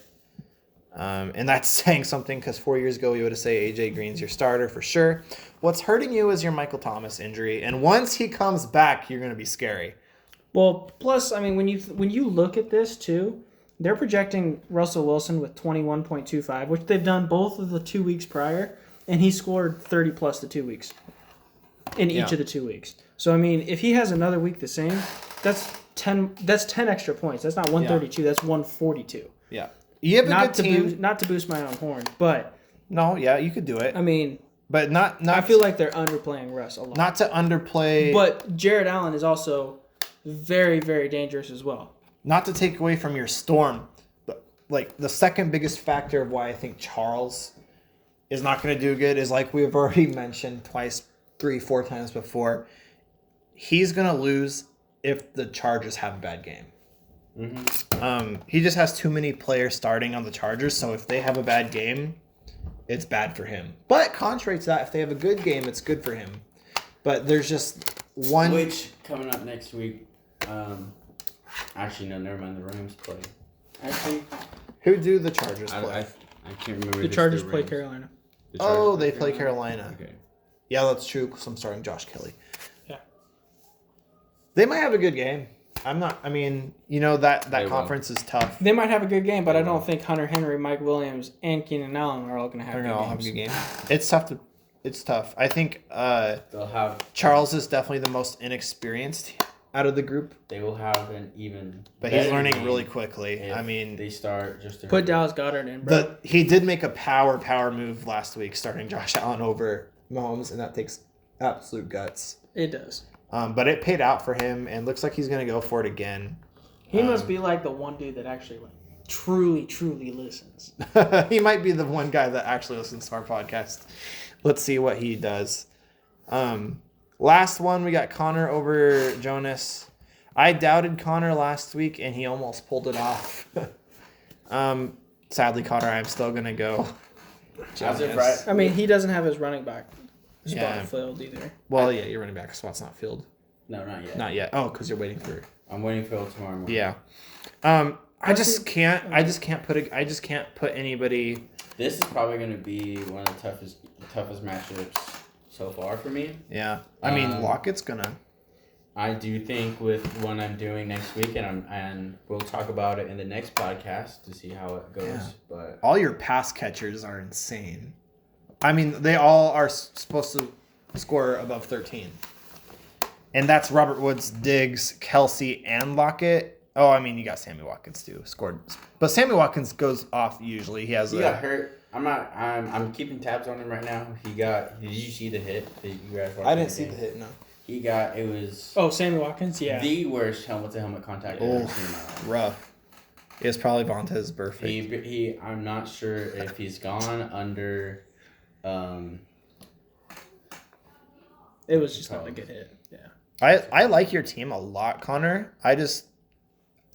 And that's saying something because 4 years ago we would have said AJ Green's your starter for sure. What's hurting you is your Michael Thomas injury. And once he comes back, you're going to be scary. Well, plus, I mean, when you look at this too, they're projecting Russell Wilson with 21.25, which they've done both of the 2 weeks prior, and he scored 30 plus the 2 weeks in each of the 2 weeks. So I mean, if he has another week the same, that's 10 extra points. That's not 132. That's 142. Yeah. You have a good team. Not to boost my own horn, but No, yeah, you could do it. I mean, But not I feel like they're underplaying Russ a lot. not to underplay, But Jared Allen is also very, very dangerous as well. not to take away from your storm. But like the second biggest factor of why I think Charles is not going to do good is like we've already mentioned twice, 3-4 times before. He's going to lose if the Chargers have a bad game. He just has too many players starting on the Chargers, so if they have a bad game, it's bad for him. But contrary to that, if they have a good game, it's good for him. But there's just one. Which coming up next week? Actually, no, never mind. The Rams play. Actually, Who do the Chargers play? I can't remember. The Chargers play Carolina. The Chargers Oh, they play Carolina. Okay. Yeah, that's true because I'm starting Josh Kelly. Yeah. They might have a good game. I'm not. I mean, you know that They will. conference is tough. They might have a good game, but I don't think Hunter Henry, Mike Williams, and Keenan Allen are all going to have They're good gonna all have a good game. It's tough to. It's tough. I think They'll have. Charles is definitely the most inexperienced out of the group, They will have an even. but he's better learning game really quickly. if I mean, they start just to Put Dallas Goddard in, bro. he did make a power move last week, starting Josh Allen over Mahomes, and that takes absolute guts. It does. But it paid out for him, and looks like he's gonna go for it again. He must be like the one dude that actually like truly listens. He might be the one guy that actually listens to our podcast. Let's see what he does. Last one, we got Connor over Jonas. I doubted Connor last week, and he almost pulled it off. Sadly, Connor, I'm still going to go As of Jonas. right, I mean, he doesn't have his running back spot Yeah. filled either. Well, yeah, your running back spot's not filled. no, not yet. Not yet. Oh, because you're waiting for... I'm waiting for it tomorrow morning. Yeah. I just can't put anybody... This is probably going to be one of the toughest matchups so far for me. Yeah. I mean, Lockett's going to... I do think with what I'm doing next week, and we'll talk about it in the next podcast to see how it goes. Yeah. But All your pass catchers are insane. I mean, they all are supposed to score above 13. And that's Robert Woods, Diggs, Kelsey, and Lockett. Oh, I mean, you got Sammy Watkins too. Scored. But Sammy Watkins goes off usually. He has he got hurt. I'm keeping tabs on him right now. Did you see the hit? Did you guys watch I didn't the see game? the hit, no. It was Oh, Sammy Watkins, yeah. the worst helmet-to-helmet contact I've ever seen in my life. Rough. It's probably Vontaze perfect. He I'm not sure if he's gone under It was just not a good hit. Yeah. I like your team a lot, Connor. I just...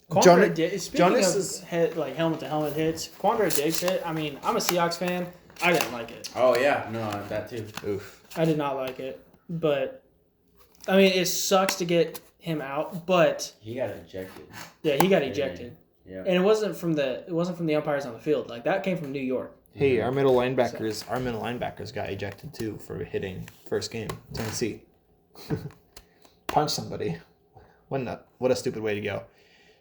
Quandre Diggs, speaking Jonas of is- helmet-to-helmet hits, Quandre Diggs hit, I mean, I'm a Seahawks fan. I didn't like it. Oh yeah, no, that too. Oof. I did not like it. But, I mean, it sucks to get him out, but, He got ejected. yeah, he got ejected. Yeah. And it wasn't from the umpires on the field. Like, that came from New York. Hey, our middle linebackers got ejected too for hitting first game. Tennessee. Punch somebody. What a stupid way to go.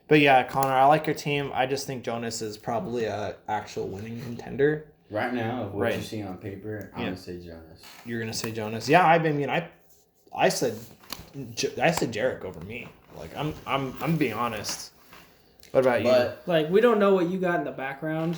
But yeah, Connor, I like your team. I just think Jonas is probably a actual winning contender. Right now, of what you see on paper, I'm gonna say Jonas. You're gonna say Jonas? Yeah, I said Jarek over me. Like I'm being honest. What about you? Like, we don't know what you got in the background,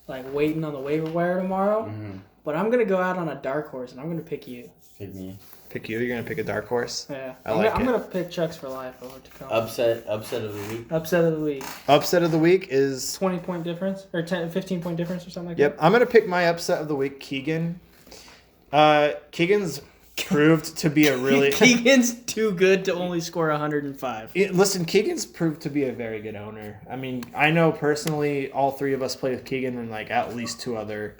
like waiting on the waiver wire tomorrow. Mm-hmm. But I'm gonna go out on a dark horse, and I'm gonna pick you. Pick me. Pick you? You're gonna pick a dark horse? Yeah. I'm gonna pick Chucks for life over Tacoma. Upset of the week. Upset of the week. Upset of the week is 20-point difference or 15-point difference or something like Yep, that. I'm gonna pick my upset of the week, Keegan. Keegan's proved to be a really Keegan's too good to only score 105. Listen, Keegan's proved to be a very good owner. I mean, I know personally all three of us play with Keegan in like at least two other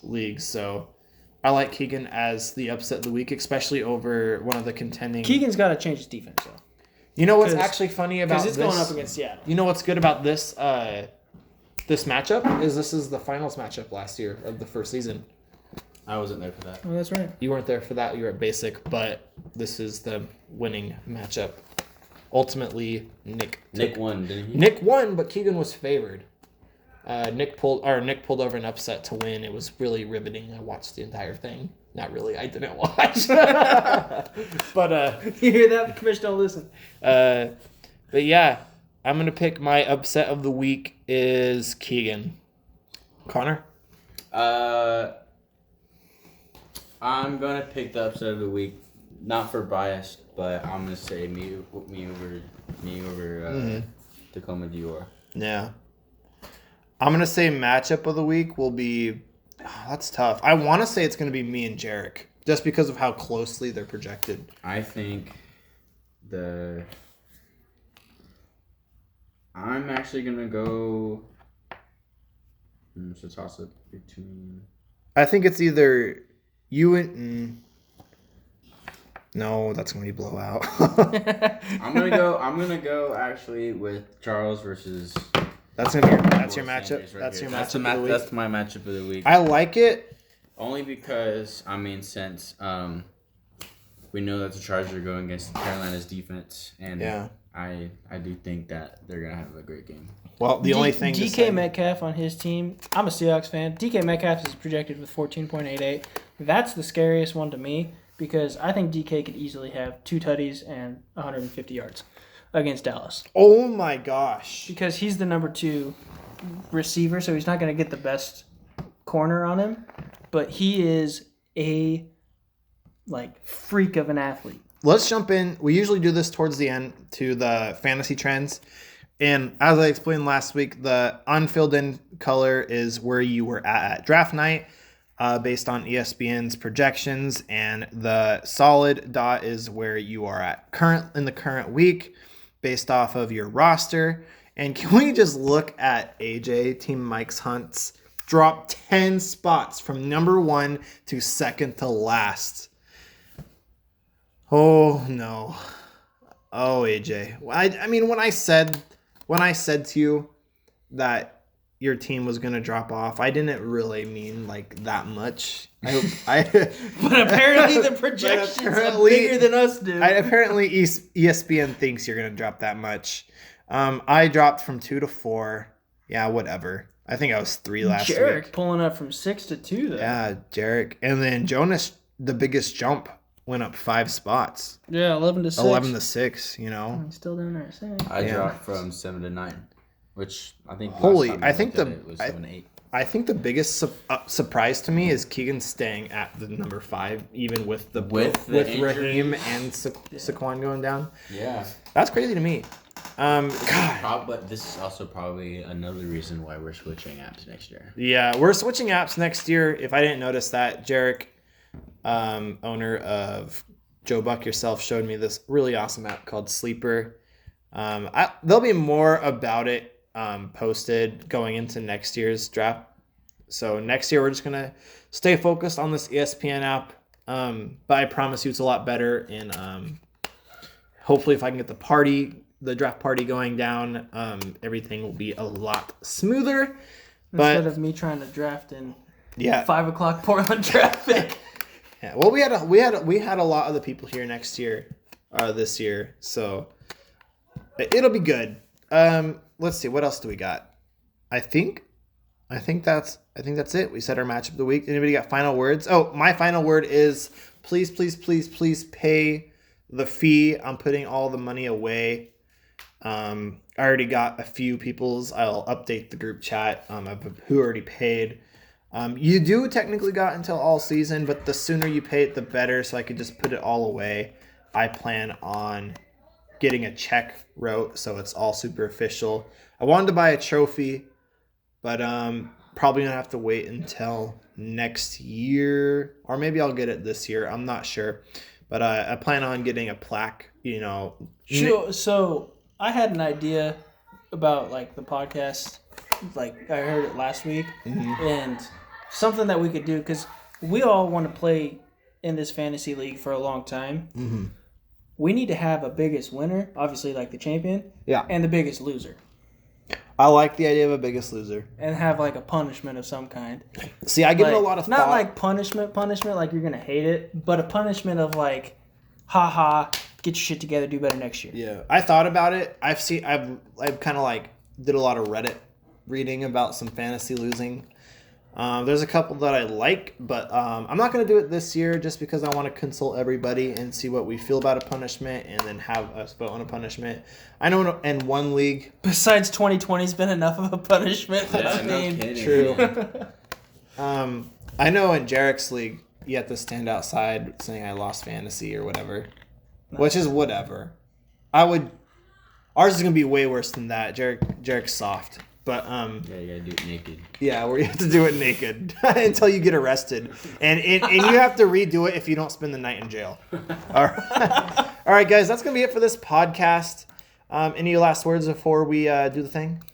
leagues, so I like Keegan as the upset of the week, especially over one of the contending. Keegan's got to change his defense, though. You know what's actually funny about this? Because it's going up against Seattle. You know what's good about this this matchup is this is the finals matchup last year of the first season. I wasn't there for that. Oh, that's right. You weren't there for that. You were at basic, but this is the winning matchup. Ultimately, Nick won, didn't he? Nick won, but Keegan was favored. Nick pulled over an upset to win. It was really riveting. I watched the entire thing. Not really. I didn't watch. But you hear that? Commissioner, don't listen. But yeah, I'm gonna pick my upset of the week is Keegan. Connor. I'm gonna pick the upset of the week, not for bias, but I'm gonna say me over Tacoma Dior. Yeah. I'm going to say matchup of the week will be... Oh, that's tough. I want to say it's going to be me and Jarek, just because of how closely they're projected. I think I'm actually going to go... It's a toss-up between... I think it's either you and... No, that's going to be blowout. I'm gonna go actually with Charles versus... That's your matchup. Right, that's your that's matchup of the week. That's my matchup of the week. I like it. Only because, I mean, since we know that the Chargers are going against Carolina's defense, and yeah. I do think that they're going to have a great game. Well, the only thing DK Metcalf on his team, I'm a Seahawks fan. DK Metcalf is projected with 14.88. That's the scariest one to me because I think DK could easily have 2 tutties and 150 yards against Dallas. Oh my gosh. Because he's the number 2 receiver, so he's not going to get the best corner on him, but he is a freak of an athlete. Let's jump in. We usually do this towards the end to the fantasy trends. And as I explained last week, the unfilled in color is where you were at draft night based on ESPN's projections. And the solid dot is where you are at in the current week based off of your roster. And can we just look at AJ, Team Mike's Hunts, drop 10 spots from number 1 to second to last. Oh, no. Oh, AJ. I mean, when I said to you that your team was going to drop off, I didn't really mean that much. But apparently the projections are bigger than us do. Apparently ESPN thinks you're going to drop that much. I dropped from 2 to 4. Yeah, whatever. I think I was 3 last week. Jarek pulling up from 6 to 2, though. Yeah, Jarek. And then Jonas, the biggest jump, went up 5 spots. Yeah, 11 to 6. 11 to 6, you know. I'm still down there. I dropped from 7 to 9, which I think it was 7 to 8. I think the biggest surprise to me is Keegan staying at the number 5, even with Raheem and Saquon going down. Yeah, that's crazy to me. God. But this is also probably another reason why we're switching apps next year. Yeah, we're switching apps next year. If I didn't notice that, Jarek, owner of Joe Buck Yourself, showed me this really awesome app called Sleeper. There'll be more about it posted going into next year's draft. So next year we're just gonna stay focused on this ESPN app. But I promise you it's a lot better. And hopefully if I can get the draft party going down, everything will be a lot smoother. Instead of me trying to draft in Yeah. 5 o'clock Portland traffic. Yeah. Well, we had a lot of the people here next year, this year, so it'll be good. Let's see, what else do we got? I think that's it. We said our matchup of the week. Anybody got final words? Oh, my final word is please pay the fee. I'm putting all the money away. I already got a few people's. I'll update the group chat of who already paid. You do technically got until all season, but the sooner you pay it, the better. So I could just put it all away. I plan on getting a check wrote, so it's all super official. I wanted to buy a trophy, but probably gonna have to wait until next year, or maybe I'll get it this year. I'm not sure, but I plan on getting a plaque. Sure. So I had an idea about like the podcast. Like I heard it last week, and something that we could do because we all want to play in this fantasy league for a long time. Mm-hmm. We need to have a biggest winner, obviously like the champion, Yeah. and the biggest loser, I like the idea of a biggest loser. and have like a punishment of some kind. See, I give it a Like, lot of not thought. like punishment like you're gonna hate it, but a punishment of like, haha, get your shit together, do better next year. Yeah, I thought about it. I've kind of like did a lot of Reddit reading about some fantasy losing. There's a couple that I like, but I'm not going to do it this year just because I want to consult everybody and see what we feel about a punishment and then have us vote on a punishment. I know in one league... Besides 2020's been enough of a punishment. Yeah, I no mean, kidding. True. I know in Jarek's league, you have to stand outside saying I lost fantasy or whatever, which is whatever. Ours is going to be way worse than that. Jarek's soft. But Yeah, you gotta do it naked. yeah, where you have to do it naked until you get arrested, and you have to redo it if you don't spend the night in jail. All right, all right, guys, that's gonna be it for this podcast. Any last words before we do the thing?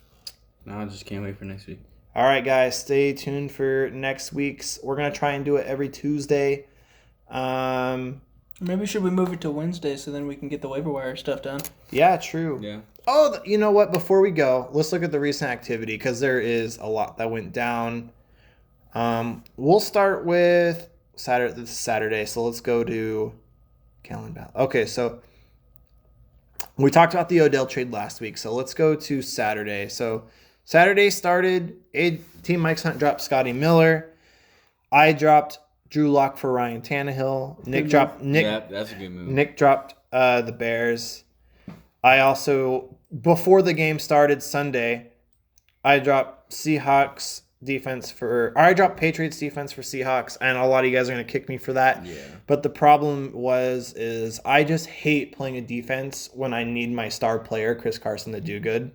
No, I just can't wait for next week. All right, guys, stay tuned for next week's. We're gonna try and do it every Tuesday. maybe should we move it to Wednesday so then we can get the waiver wire stuff done? Yeah, true. Yeah. Oh, you know what? Before we go, let's look at the recent activity because there is a lot that went down. We'll start with Saturday. So let's go to Callan. Okay, so we talked about the Odell trade last week. So let's go to Saturday. So Saturday started. Team Mike's Hunt dropped Scotty Miller. I dropped Drew Lock for Ryan Tannehill. Yeah, that's a good move. Nick dropped the Bears. I also, before the game started Sunday, I dropped Patriots defense for Seahawks, and a lot of you guys are going to kick me for that. Yeah. But the problem is I just hate playing a defense when I need my star player, Chris Carson, to do good.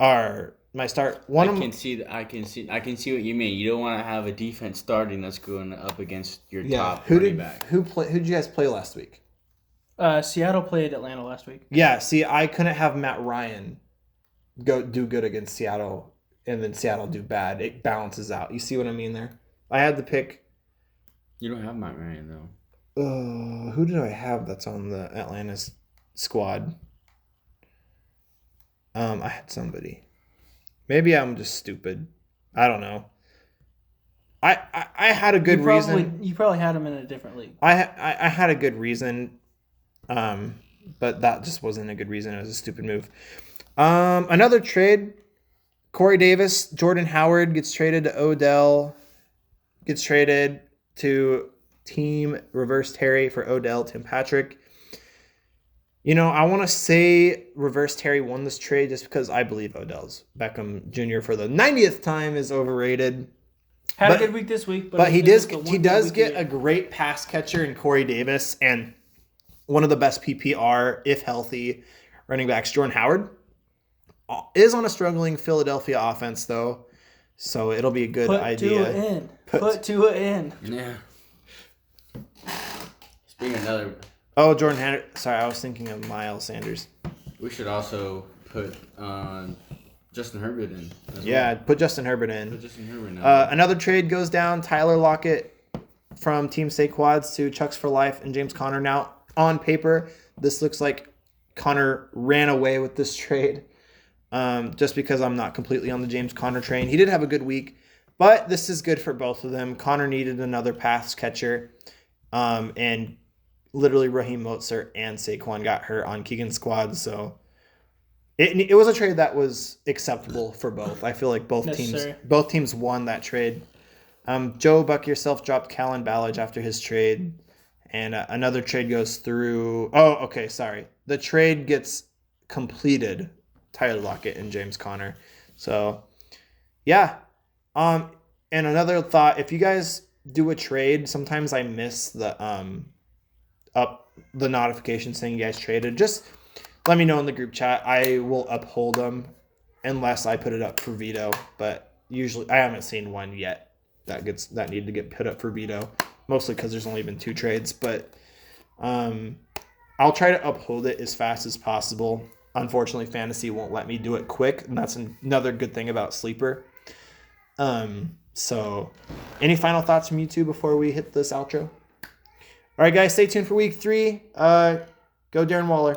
Or my start I can see what you mean. You don't want to have a defense starting that's going up against your top running back. Who'd you guys play last week? Seattle played Atlanta last week. Yeah, see, I couldn't have Matt Ryan do good against Seattle and then Seattle do bad. It balances out. You see what I mean there? I had to pick. You don't have Matt Ryan though. Who did I have that's on the Atlanta's squad? I had somebody. Maybe I'm just stupid. I don't know. I had a good reason. You probably had him in a different league. I had a good reason. But that just wasn't a good reason. It was a stupid move. Another trade. Corey Davis, Jordan Howard gets traded to Odell. Gets traded to Team Reverse Terry for Odell, Tim Patrick. I want to say Reverse Terry won this trade just because I believe Odell's Beckham Jr. for the 90th time is overrated. Had a good week this week, but he it does was the he one does week get he- a great pass catcher in Corey Davis and one of the best PPR, if healthy, running backs. Jordan Howard is on a struggling Philadelphia offense, though, so it'll be a good idea. Put Tua in. Yeah. Speaking of another, Oh, Jordan Howard. Sorry, I was thinking of Miles Sanders. we should also put Justin Herbert in. As Yeah, well. put Justin Herbert in. Put Justin Herbert in. Another trade goes down. Tyler Lockett from Team Saquads to Chucks for Life and James Conner. Now, on paper, this looks like Conner ran away with this trade. just because I'm not completely on the James Conner train. He did have a good week, but this is good for both of them. Conner needed another pass catcher, and literally Raheem Mostert and Saquon got hurt on Keegan's squad, so it was a trade that was acceptable for both. I feel like both teams won that trade. Joe, Buck yourself dropped Callan Ballage after his trade, and another trade goes through. Oh, okay, sorry. The trade gets completed. Tyler Lockett and James Conner. So, yeah. And another thought: if you guys do a trade, sometimes I miss the notification saying you guys traded. Just let me know in the group chat. I will uphold them unless I put it up for veto. But usually, I haven't seen one yet that need to get put up for veto. Mostly because there's only been 2 trades. But I'll try to uphold it as fast as possible. Unfortunately, fantasy won't let me do it quick, and that's another good thing about Sleeper. So, any final thoughts from you two before we hit this outro? All right, guys, stay tuned for week 3. Go Darren Waller.